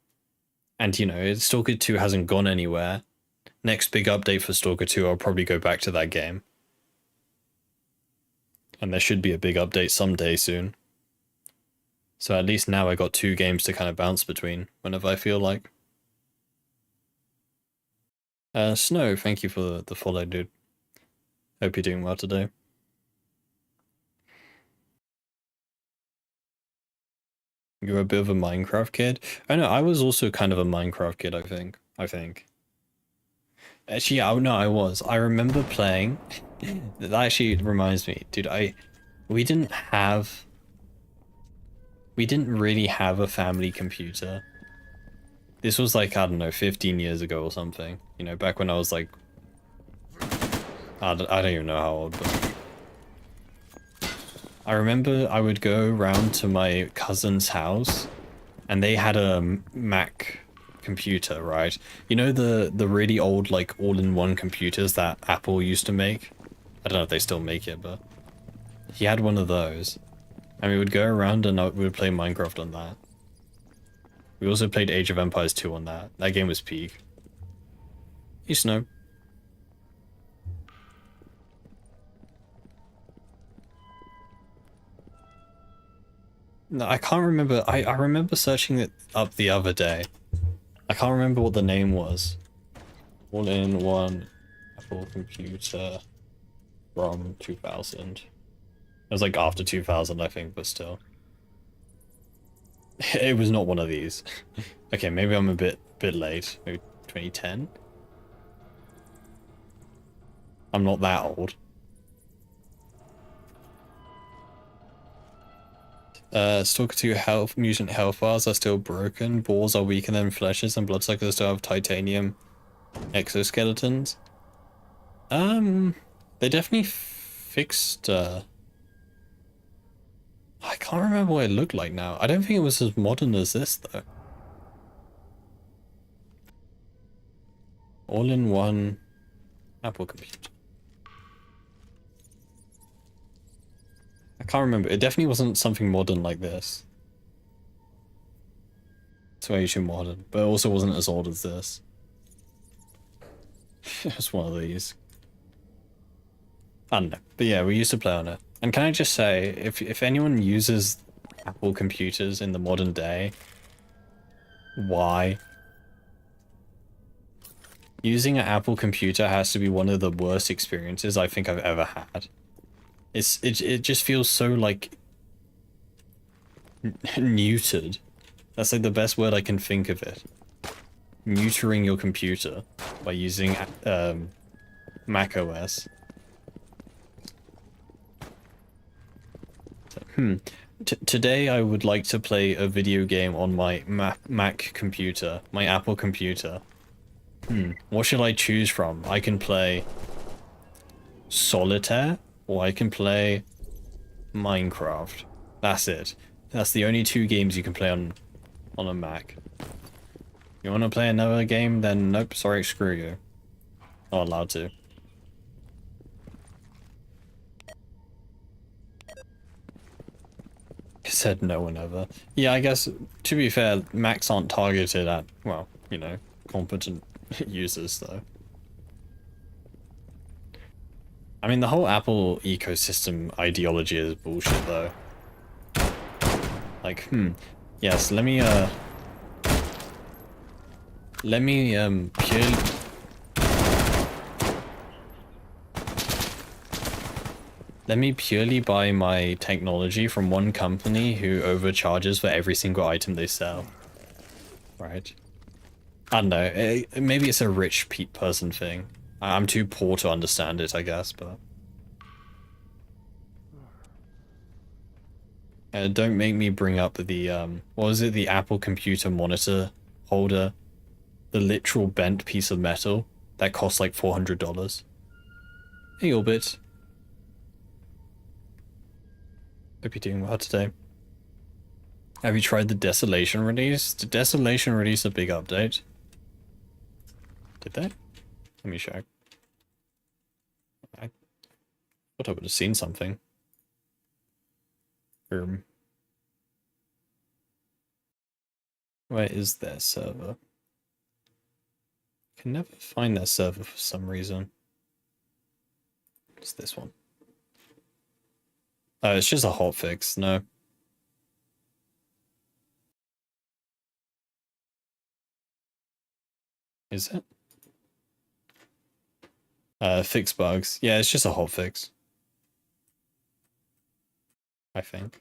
A: Stalker 2 hasn't gone anywhere. Next big update for Stalker 2, I'll probably go back to that game. And there should be a big update someday soon. So at least now I got 2 games to kind of bounce between whenever I feel like. Snow, thank you for the follow, dude. Hope you're doing well today. You're a bit of a Minecraft kid? I know, I was also kind of a Minecraft kid, I think. Actually, yeah, no, I was. I remember playing. That actually reminds me, dude, we didn't really have a family computer. This was like, I don't know, 15 years ago or something. You know, back when I was like, I don't even know how old, but I remember I would go around to my cousin's house and they had a Mac computer, right? You know the really old like all-in-one computers that Apple used to make? I don't know if they still make it, but he had one of those. And we would go around and we would play Minecraft on that. We also played Age of Empires 2 on that. That game was peak. You Snow. No, I can't remember. I remember searching it up the other day. I can't remember what the name was. All-in-one Apple computer from 2000. It was like after 2000, I think, but still. It was not one of these. Okay, maybe I'm a bit late. Maybe 2010? I'm not that old. Stalker 2 health mutant health bars are still broken, balls are weaker than fleshes, and bloodsuckers still have titanium exoskeletons. They definitely fixed, I can't remember what it looked like now. I don't think it was as modern as this, though. All-in-one Apple computer. I can't remember. It definitely wasn't something modern like this. It's way too modern, but it also wasn't as old as this. It's one of these. I don't know. But yeah, we used to play on it. And can I just say, if anyone uses Apple computers in the modern day, why? Using an Apple computer has to be one of the worst experiences I think I've ever had. It just feels so like neutered. That's like the best word I can think of it. Neutering your computer by using Mac OS. Today I would like to play a video game on my Mac computer, my Apple computer. What should I choose from? I can play Solitaire, or I can play Minecraft. That's it. That's the only two games you can play on a Mac. You want to play another game? Then nope, sorry, screw you. Not allowed to. Said no one ever. Yeah, I guess, to be fair, Macs aren't targeted at, well, you know, competent users, though. I mean, the whole Apple ecosystem ideology is bullshit, though. Like, yes, let me purely... Let me purely buy my technology from one company who overcharges for every single item they sell. Right? I don't know, maybe it's a rich person thing. I'm too poor to understand it, I guess, but... don't make me bring up the, what was it, the Apple computer monitor holder? The literal bent piece of metal that costs like $400. Hey, Orbit. Hope you're doing well today. Have you tried the Desolation release? Did Desolation release a big update? Did they? Let me check. I thought I would have seen something. Where is their server? I can never find their server for some reason. It's this one. Oh, it's just a hotfix, no. Is it? Fix bugs. Yeah, it's just a hotfix. I think.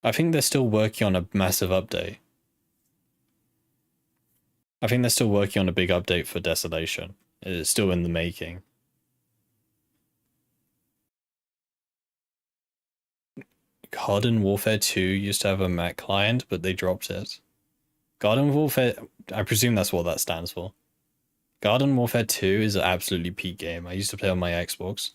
A: I think they're still working on a massive update. I think they're still working on a big update for Desolation. It's still in the making. Garden Warfare 2 used to have a Mac client, but they dropped it. Garden Warfare... I presume that's what that stands for. Garden Warfare 2 is an absolutely peak game. I used to play on my Xbox.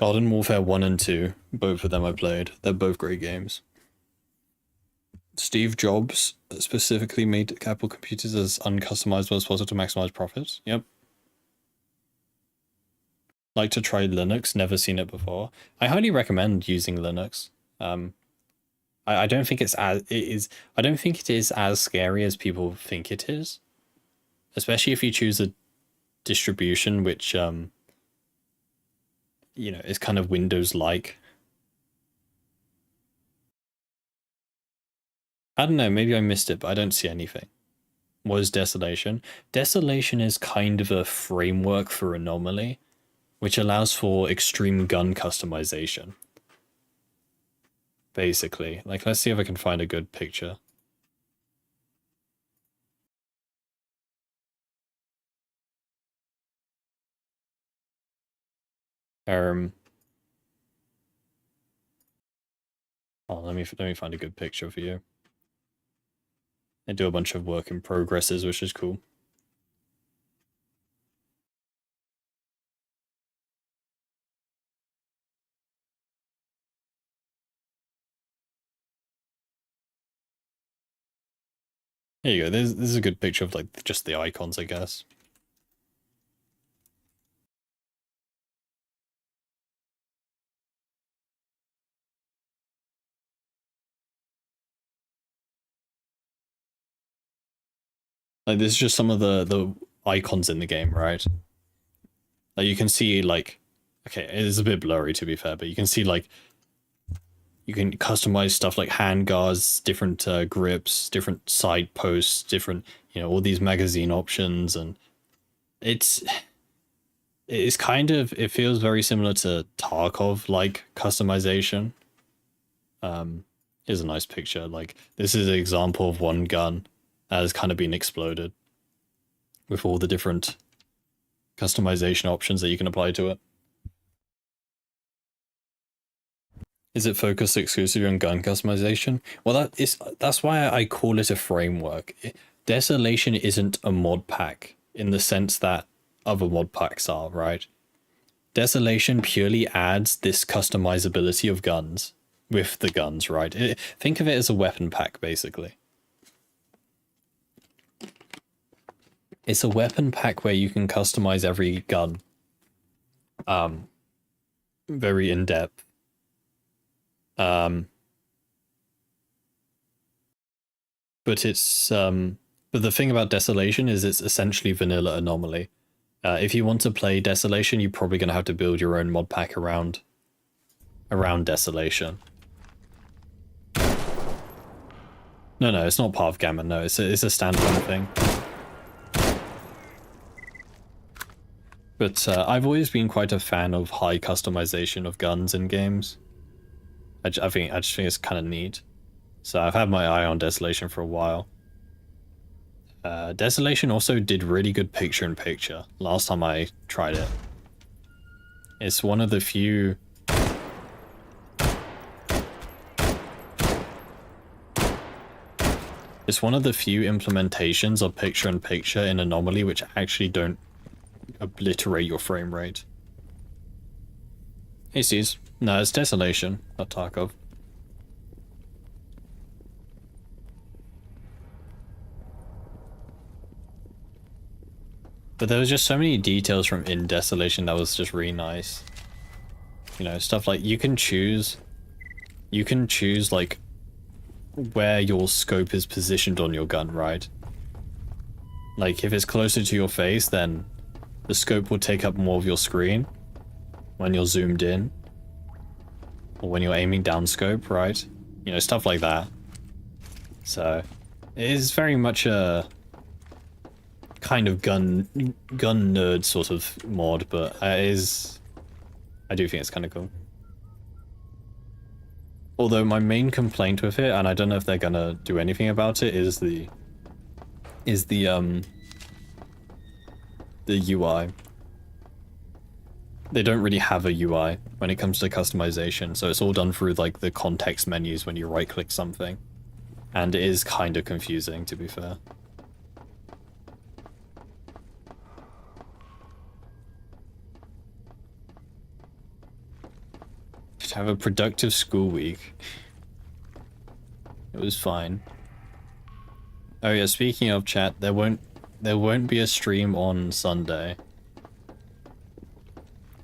A: Garden Warfare 1 and 2, both of them I played. They're both great games. Steve Jobs specifically made Apple computers as uncustomizable as possible to maximize profits. Yep. Like to try Linux, never seen it before. I highly recommend using Linux. I don't think I don't think it is as scary as people think it is. Especially if you choose a distribution which you know, is kind of Windows-like. I don't know, maybe I missed it, but I don't see anything. What is Desolation? Desolation is kind of a framework for Anomaly, which allows for extreme gun customization. Basically. Like, let's see if I can find a good picture. Oh, let me find a good picture for you. They do a bunch of work in progresses, which is cool. There you go. This is a good picture of like just the icons, I guess. Like this is just some of the icons in the game, right? Like you can see like, okay, it is a bit blurry to be fair, but you can see like you can customize stuff like hand guards, different grips, different side posts, different, you know, all these magazine options, and it's kind of, it feels very similar to Tarkov like customization. is a nice picture. Like, this is an example of one gun that has kind of been exploded with all the different customization options that you can apply to it. Is it focused exclusively on gun customization? Well, that's why I call it a framework. Desolation isn't a mod pack in the sense that other mod packs are, right? Desolation purely adds this customizability of guns with the guns, right? Think of it as a weapon pack, basically. It's a weapon pack where you can customize every gun very in depth. But the thing about Desolation is it's essentially vanilla Anomaly. If you want to play Desolation, you're probably going to have to build your own mod pack around Desolation. No, it's not part of Gamma. No, it's a standalone thing. But I've always been quite a fan of high customization of guns in games. I just think it's kind of neat. So I've had my eye on Desolation for a while. Desolation also did really good picture-in-picture last time I tried it. It's one of the few... It's one of the few implementations of picture-in-picture in Anomaly which actually don't obliterate your frame rate. Hey, C's. No, it's Desolation, not Tarkov. But there was just so many details from in Desolation that was just really nice. You know, stuff like you can choose like where your scope is positioned on your gun, right? Like if it's closer to your face, then the scope will take up more of your screen when you're zoomed in. Or when you're aiming down scope, right? You know, stuff like that. So it is very much a kind of gun nerd sort of mod, but I do think it's kind of cool. Although my main complaint with it, and I don't know if they're gonna do anything about it, is the UI. They don't really have a UI when it comes to customization, so it's all done through like the context menus when you right click something. And it is kind of confusing, to be fair. To have a productive school week. It was fine. Oh yeah, speaking of chat, there won't be a stream on Sunday.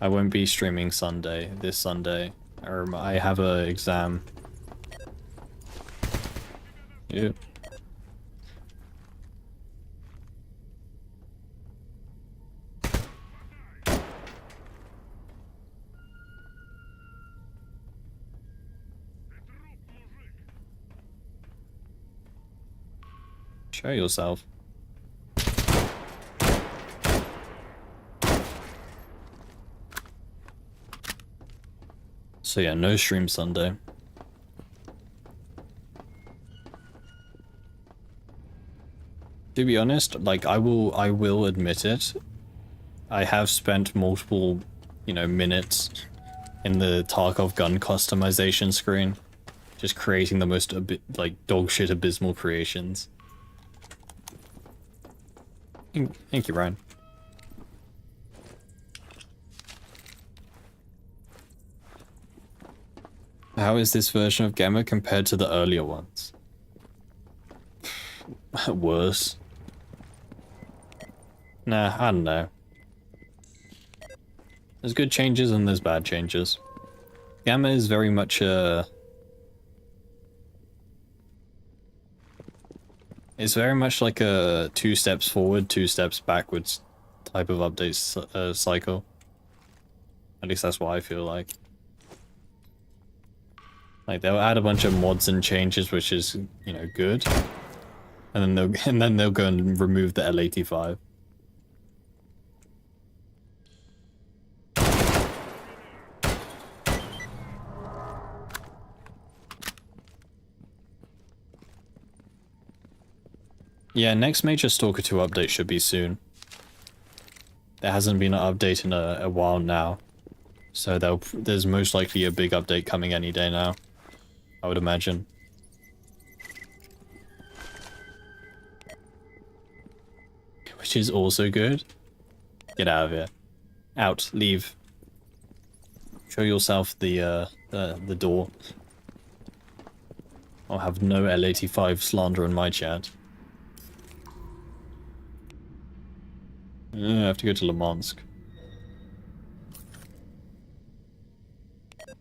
A: I won't be streaming this Sunday. I have an exam. Yep. Show yourself. So yeah, no stream Sunday. To be honest, like I will admit it. I have spent multiple, minutes in the Tarkov gun customization screen, just creating the most dogshit abysmal creations. Thank you, Ryan. How is this version of Gamma compared to the earlier ones? Worse. Nah, I don't know. There's good changes and there's bad changes. Gamma is very much it's very much like a 2 steps forward, 2 steps backwards type of update cycle. At least that's what I feel like. Like they'll add a bunch of mods and changes, which is, good. And then they'll go and remove the L85. Yeah, next major Stalker 2 update should be soon. There hasn't been an update in a while now. So there's most likely a big update coming any day now, I would imagine. Which is also good. Get out of here. Out. Leave. Show yourself the door. I'll have no L85 slander in my chat. I have to go to Lemansk.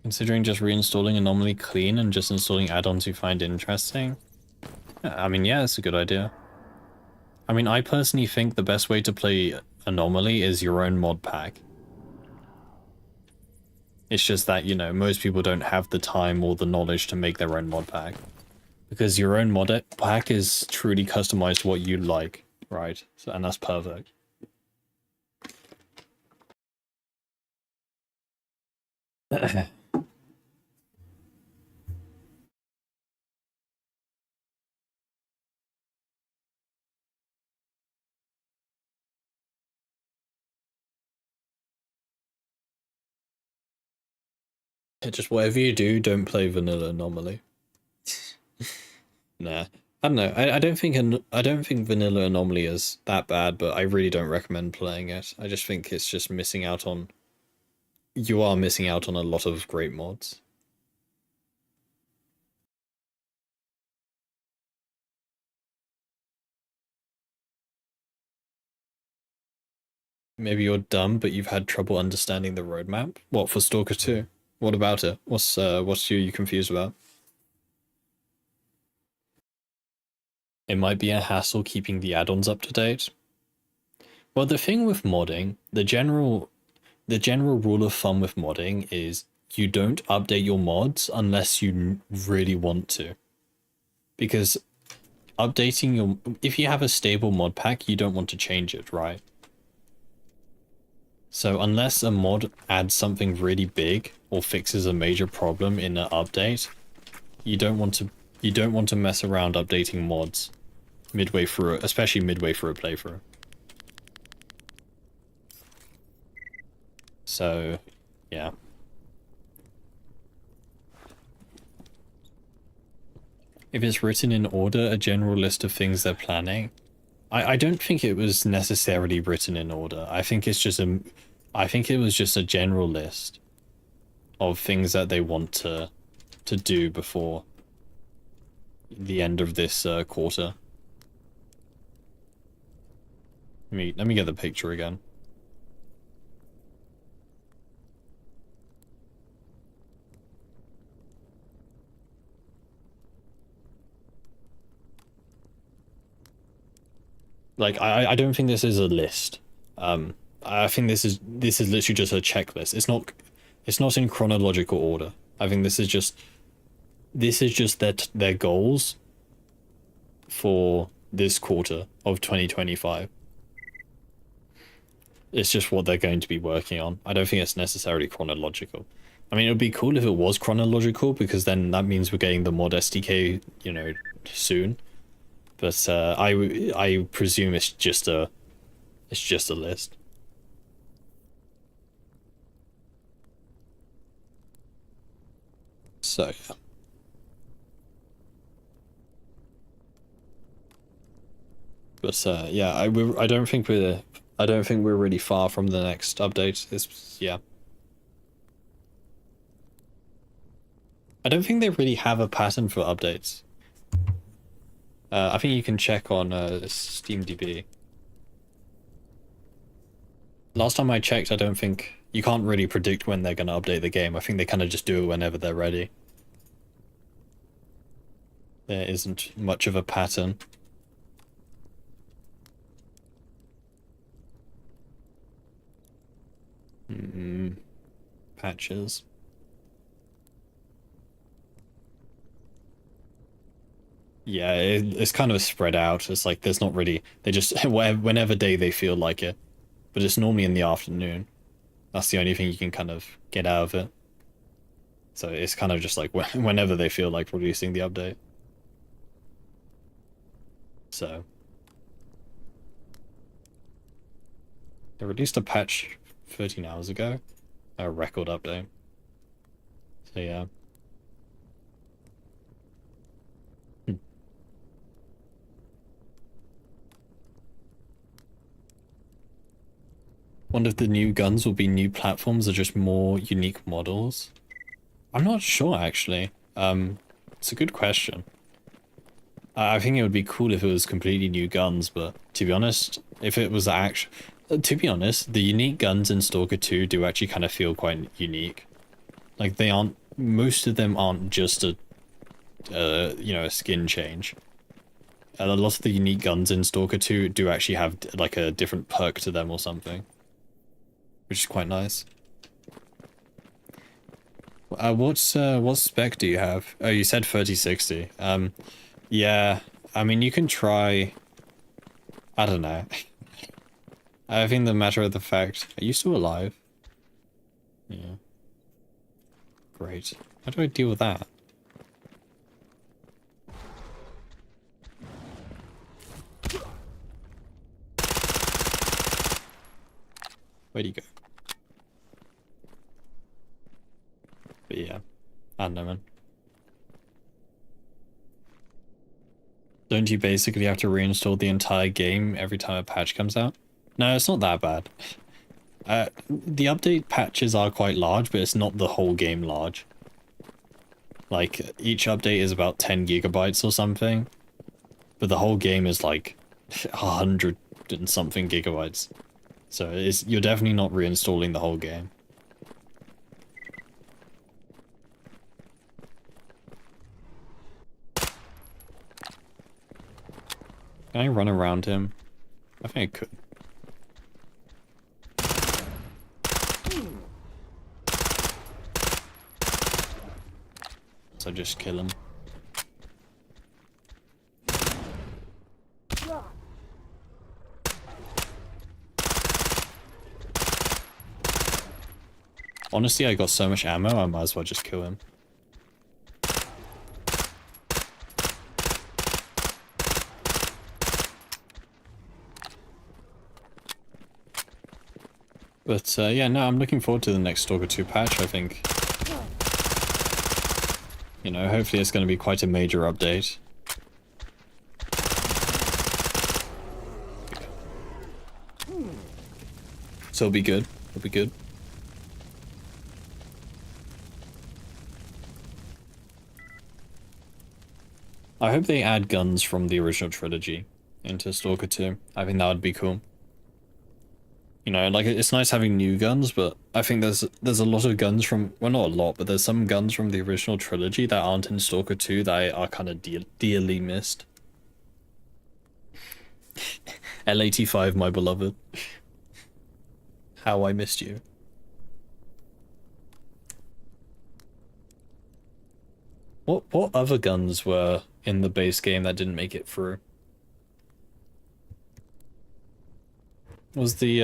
A: Considering just reinstalling Anomaly clean and just installing add-ons you find interesting? I mean, yeah, it's a good idea. I mean, I personally think the best way to play Anomaly is your own mod pack. It's just that, you know, most people don't have the time or the knowledge to make their own mod pack. Because your own mod pack is truly customized to what you like, right? So, and that's perfect. Just whatever you do, don't play vanilla Anomaly. Nah. I don't know. I don't think vanilla Anomaly is that bad, but I really don't recommend playing it. I just think it's just missing out on... You are missing out on a lot of great mods. Maybe you're dumb, but you've had trouble understanding the roadmap. What, for Stalker 2? What about it? What's you confused about? It might be a hassle keeping the add-ons up to date. Well, the thing with modding, the general rule of thumb with modding is you don't update your mods unless you really want to. Because updating if you have a stable mod pack, you don't want to change it, right? So unless a mod adds something really big or fixes a major problem in an update, you don't want to mess around updating mods midway through, especially midway through a playthrough. So, yeah. If it's written in order, a general list of things they're planning, I don't think it was necessarily written in order. I think it was just a general list of things that they want to do before the end of this quarter. Let me get the picture again. Like, I don't think this is a list. I think this is literally just a checklist. It's not in chronological order. I think this is just their goals for this quarter of 2025. It's just what they're going to be working on. I don't think it's necessarily chronological. I mean, it would be cool if it was chronological, because then that means we're getting the mod SDK, you know, soon. But I presume it's just a list. So yeah. But yeah, I don't think we're really far from the next update. Yeah. I don't think they really have a pattern for updates. I think you can check on SteamDB. Last time I checked, I don't think you can't really predict when they're going to update the game. I think they kind of just do it whenever they're ready. There isn't much of a pattern. Patches. Yeah, it's kind of spread out. It's like there's not really... They just... whenever day they feel like it. But it's normally in the afternoon. That's the only thing you can kind of get out of it. So it's kind of just like whenever they feel like releasing the update. So, They released a patch 13 hours ago. A record update. So yeah. One of the new guns will be new platforms or just more unique models. I'm not sure actually. It's a good question. I think it would be cool if it was completely new guns, but to be honest, if it was actually... To be honest, the unique guns in Stalker 2 do actually kind of feel quite unique. Like, they aren't... Most of them aren't just a, you know, a skin change. And a lot of the unique guns in Stalker 2 do actually have, like, a different perk to them or something. Which is quite nice. What spec do you have? Oh, you said 3060. Yeah, I mean, you can try... I don't know. I think the matter of the fact... Are you still alive? Yeah. Great. How do I deal with that? Where'd he go? But yeah. I don't know, man. Don't you basically have to reinstall the entire game every time a patch comes out? No, it's not that bad. The update patches are quite large, but it's not the whole game large. Like, each update is about 10 gigabytes or something, but the whole game is like 100 and something gigabytes. So you're definitely not reinstalling the whole game. Can I run around him? I think I could. So just kill him. Honestly, I got so much ammo, I might as well just kill him. But yeah, no, I'm looking forward to the next Stalker 2 patch, I think. You know, hopefully it's going to be quite a major update. So it'll be good. It'll be good. I hope they add guns from the original trilogy into Stalker 2. I think that would be cool. You know, like, it's nice having new guns, but I think there's a lot of guns from... Well, not a lot, but there's some guns from the original trilogy that aren't in Stalker 2 that are kind of dearly missed. L85, my beloved. How I missed you. What other guns were in the base game that didn't make it through? Was it the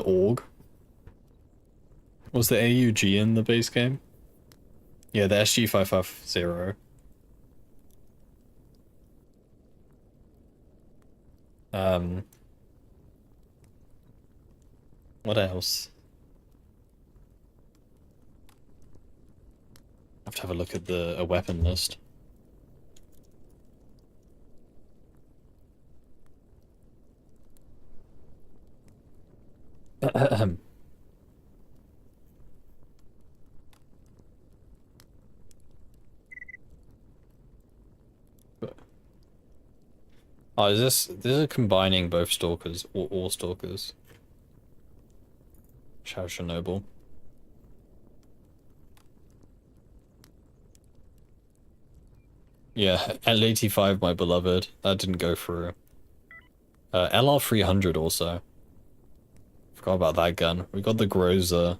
A: AUG? Was the AUG in the base game? Yeah, the SG550. What else? I have to have a look at a weapon list. Oh, is this is combining both stalkers or all stalkers? Shao Chernobyl. Yeah, L85, my beloved. That didn't go through. LR300 also. Forgot about that gun. We got the Groza.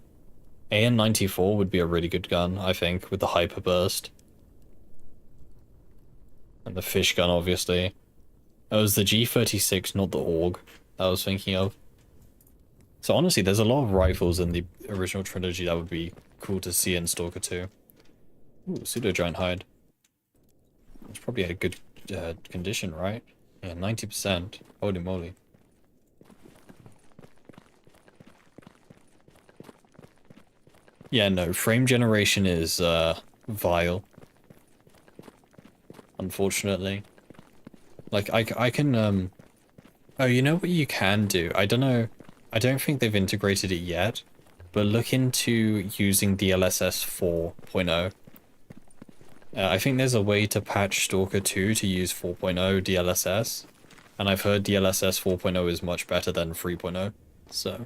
A: AN94 would be a really good gun, I think, with the hyper burst. And the fish gun, obviously. It was the G36, not the AUG, that I was thinking of. So honestly, there's a lot of rifles in the original trilogy that would be cool to see in Stalker 2. Ooh, pseudo-giant hide. It's probably a good condition, right? Yeah, 90%. Holy moly. Yeah, no, frame generation is vile, unfortunately. Like I can oh, you know what you can do? I don't know. I don't think they've integrated it yet, but look into using DLSS 4.0. I think there's a way to patch Stalker 2 to use 4.0 DLSS, and I've heard DLSS 4.0 is much better than 3.0, so...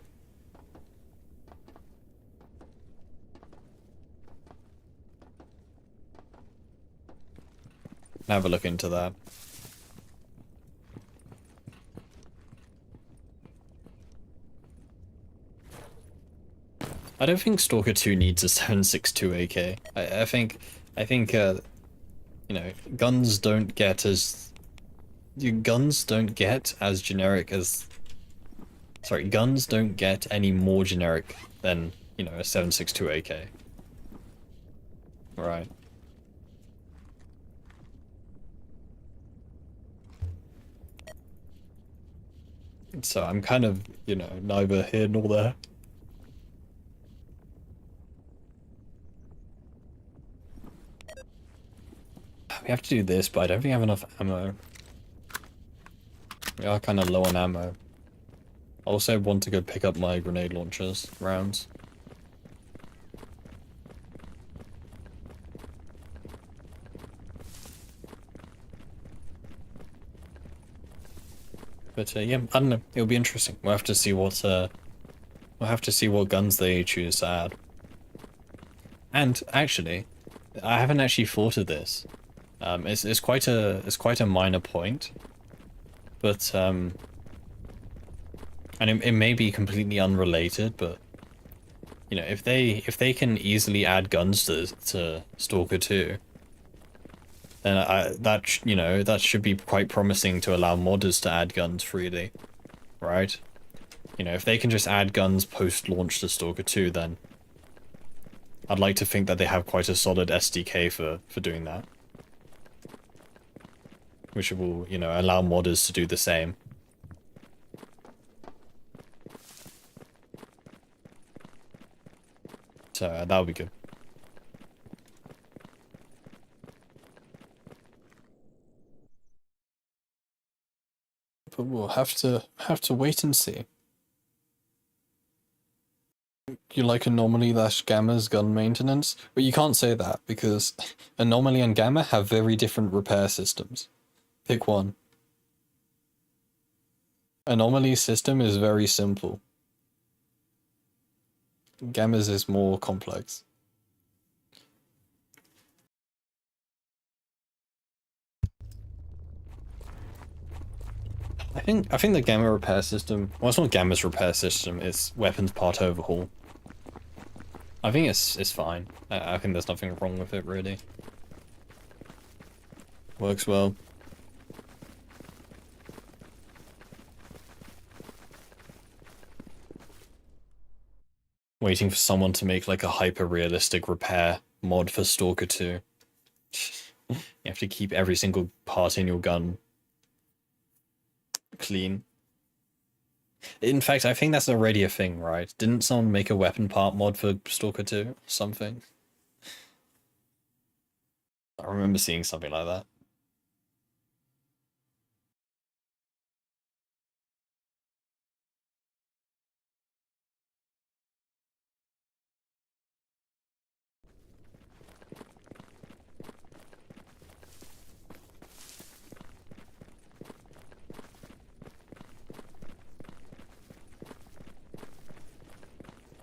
A: have a look into that. I don't think Stalker 2 needs a 7.62 AK. I think, you know, guns don't get as generic as... Sorry, guns don't get any more generic than, you know, a 7.62 AK. Right. So I'm kind of, you know, neither here nor there. We have to do this, but I don't think I have enough ammo. We are kind of low on ammo. I also want to go pick up my grenade launchers rounds. But yeah, I don't know. It'll be interesting. We'll have to see what guns they choose to add. And actually, I haven't actually thought of this. It's quite a minor point, but and it may be completely unrelated, but you know, if they can easily add guns to Stalker 2, then that should be quite promising to allow modders to add guns freely, right? You know, if they can just add guns post-launch to Stalker 2, then I'd like to think that they have quite a solid SDK for doing that. Which will, you know, allow modders to do the same. So that would be good. But we'll have to wait and see. You like Anomaly - Gamma's gun maintenance? But you can't say that because Anomaly and Gamma have very different repair systems. Pick one. Anomaly's system is very simple. Gamma's is more complex. I think the Gamma repair system, well, it's not Gamma's repair system, it's weapons part overhaul. I think it's fine. I think there's nothing wrong with it, really. Works well. Waiting for someone to make like a hyper-realistic repair mod for Stalker 2. You have to keep every single part in your gun clean. In fact, I think that's already a thing, right? Didn't someone make a weapon part mod for Stalker 2 or something? I remember seeing something like that.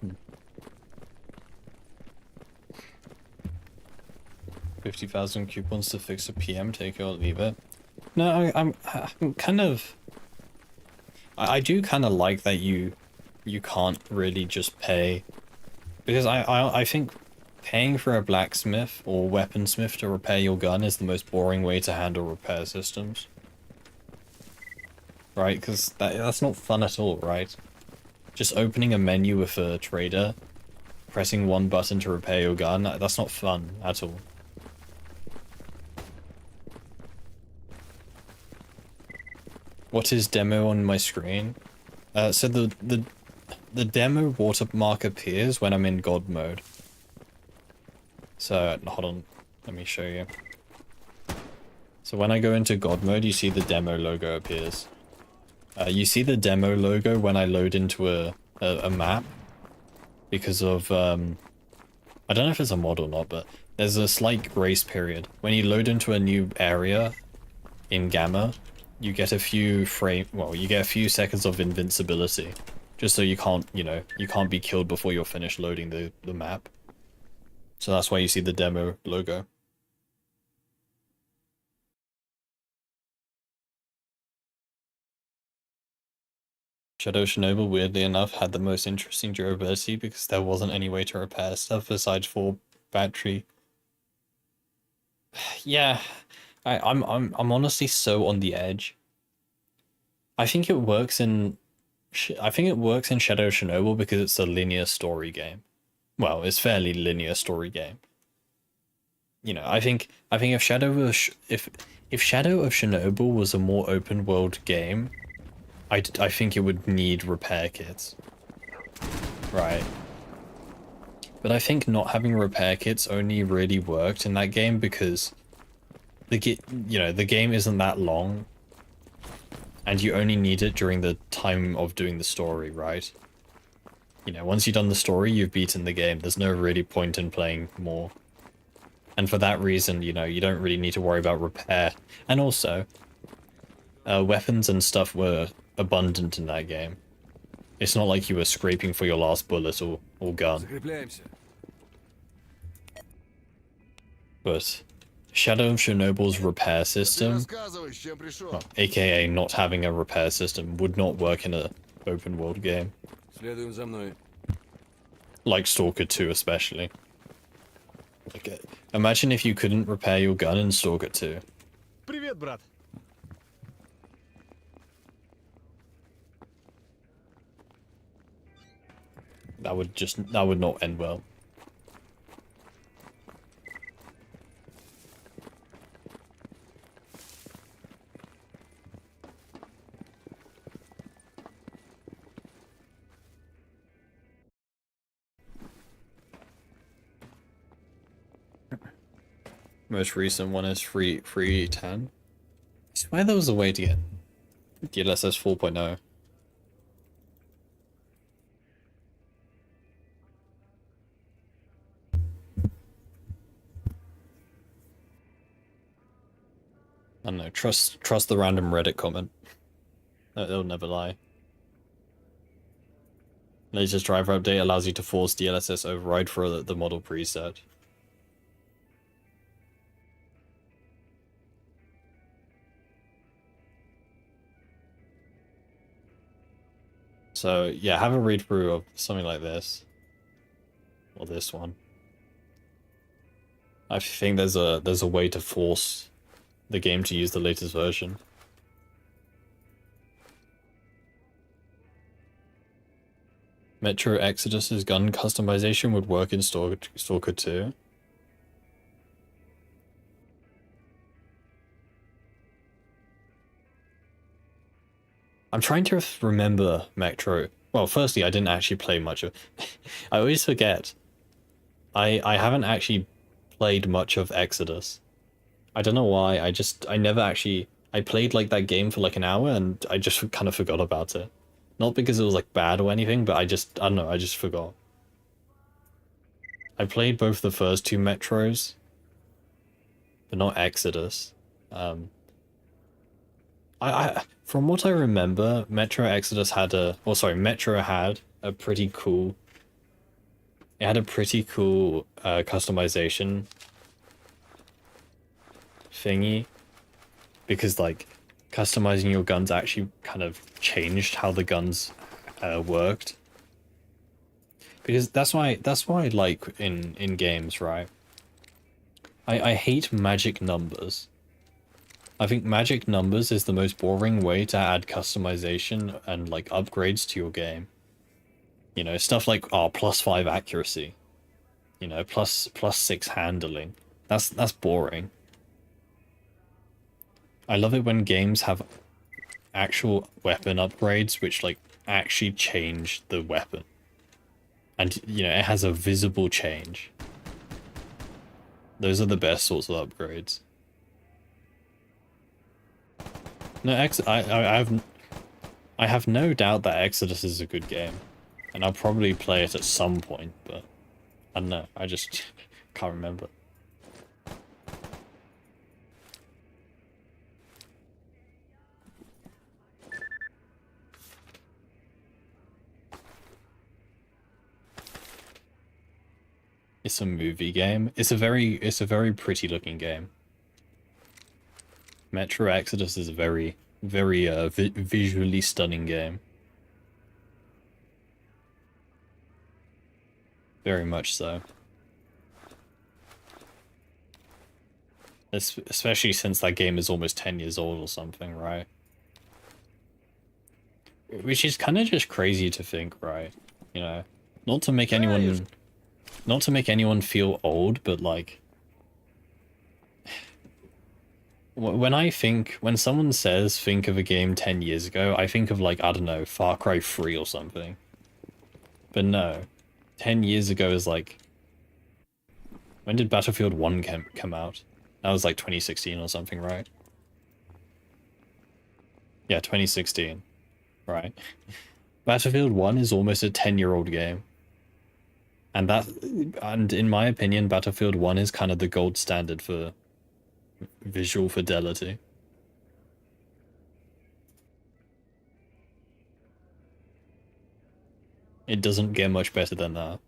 A: Hmm. 50,000 coupons to fix a PM, take it or leave it. No, I'm kind of... I do kind of like that you can't really just pay, because I think paying for a blacksmith or weaponsmith to repair your gun is the most boring way to handle repair systems. Right? Because that's not fun at all, right? Just opening a menu with a trader, pressing one button to repair your gun, that's not fun at all. What is demo on my screen? So the demo watermark appears when I'm in God mode. So, hold on. Let me show you. So when I go into God mode, you see the demo logo appears. You see the demo logo when I load into a map. Because of, I don't know if it's a mod or not, but there's a slight grace period. When you load into a new area in Gamma, you get a few you get a few seconds of invincibility. Just so you can't, you can't be killed before you're finished loading the map. So that's why you see the demo logo. Shadow Chernobyl, weirdly enough, had the most interesting durability because there wasn't any way to repair stuff besides for battery. Yeah, I'm honestly so on the edge. I think it works in Shadow Chernobyl because it's a linear story game. Well, it's fairly linear story game. I think if if Shadow of Chernobyl was a more open world game, I think it would need repair kits. Right. But I think not having repair kits only really worked in that game because the game isn't that long. And you only need it during the time of doing the story, right? Once you've done the story, you've beaten the game. There's no really point in playing more. And for that reason, you don't really need to worry about repair. And also, weapons and stuff were abundant in that game. It's not like you were scraping for your last bullet or gun. But Shadow of Chernobyl's repair system, well, aka not having a repair system, would not work in an open world game. Like Stalker 2 especially. Like, imagine if you couldn't repair your gun in Stalker 2.
B: Привет, брат.
A: That would not end well. Most recent one is 3.10. I swear there was a way to get DLSS 4.0. I don't know, trust the random Reddit comment. It'll never lie. Latest driver update allows you to force DLSS override for the model preset. So yeah, have a read through of something like this. Or this one. I think there's a way to force the game to use the latest version. Metro Exodus's gun customization would work in Stalker 2. I'm trying to remember Metro. Well, firstly, I didn't actually play much of I always forget. I haven't actually played much of Exodus. I don't know why, I never actually... I played like that game for like an hour and I just kind of forgot about it. Not because it was like bad or anything, but I don't know, I just forgot. I played both the first two Metros, but not Exodus. From what I remember, Metro Exodus had Metro had a pretty cool... It had a pretty cool customization thingy. Because, like, customizing your guns actually kind of changed how the guns worked. Because that's why like, in games, right? I hate magic numbers. I think magic numbers is the most boring way to add customization and, like, upgrades to your game. Stuff like, +5 accuracy. +6 handling. That's boring. I love it when games have actual weapon upgrades which, like, actually change the weapon. And, it has a visible change. Those are the best sorts of upgrades. No, I have no doubt that Exodus is a good game, and I'll probably play it at some point, but I don't know, I just can't remember. It's a movie game. It's a very pretty looking game. Metro Exodus is a very visually stunning game. Very much so. Especially since that game is almost 10 years old or something, right? Which is kind of just crazy to think, right? You know, not to make anyone feel old, but like when someone says think of a game 10 years ago, I think of like, I don't know, Far Cry 3 or something. But no, 10 years ago is like, when did Battlefield 1 come out? That was like 2016 or something, right? Yeah, 2016. Right. Battlefield 1 is almost a 10-year-old game. And in my opinion, Battlefield 1 is kind of the gold standard for visual fidelity. It doesn't get much better than that.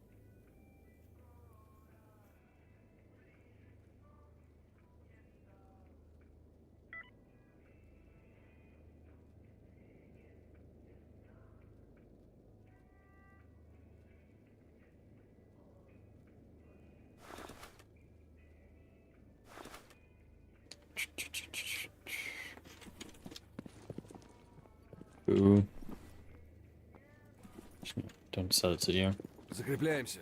A: Ooh. Don't sell it to you.
B: Закрепляемся.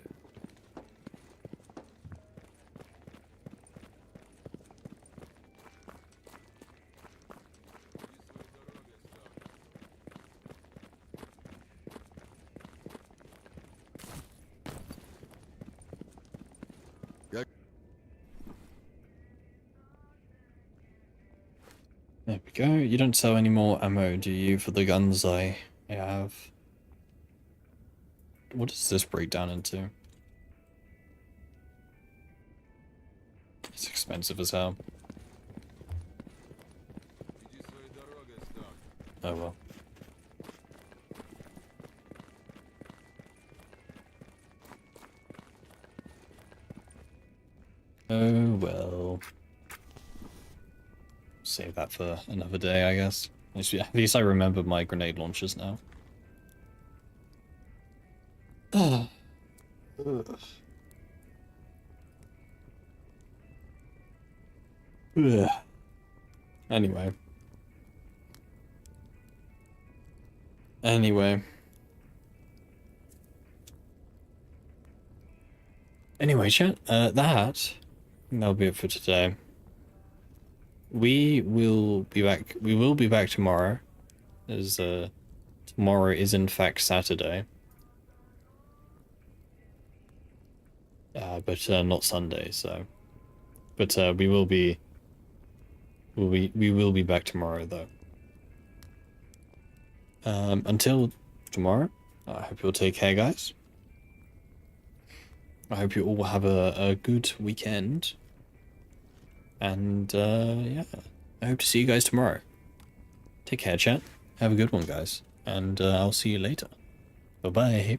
A: There we go. You don't sell any more ammo, do you, for the guns I have? What does this break down into? It's expensive as hell. Oh well. Oh well. Save that for another day, I guess. At least I remember my grenade launchers now. Anyway. Anyway, chat, that'll be it for today. We will be back tomorrow, as tomorrow is in fact Saturday. But not Sunday, so. But we will be back tomorrow though. Until tomorrow, I hope you'll take care, guys. I hope you all have a good weekend. And yeah, I hope to see you guys tomorrow. Take care, chat. Have a good one, guys. And I'll see you later. Bye-bye.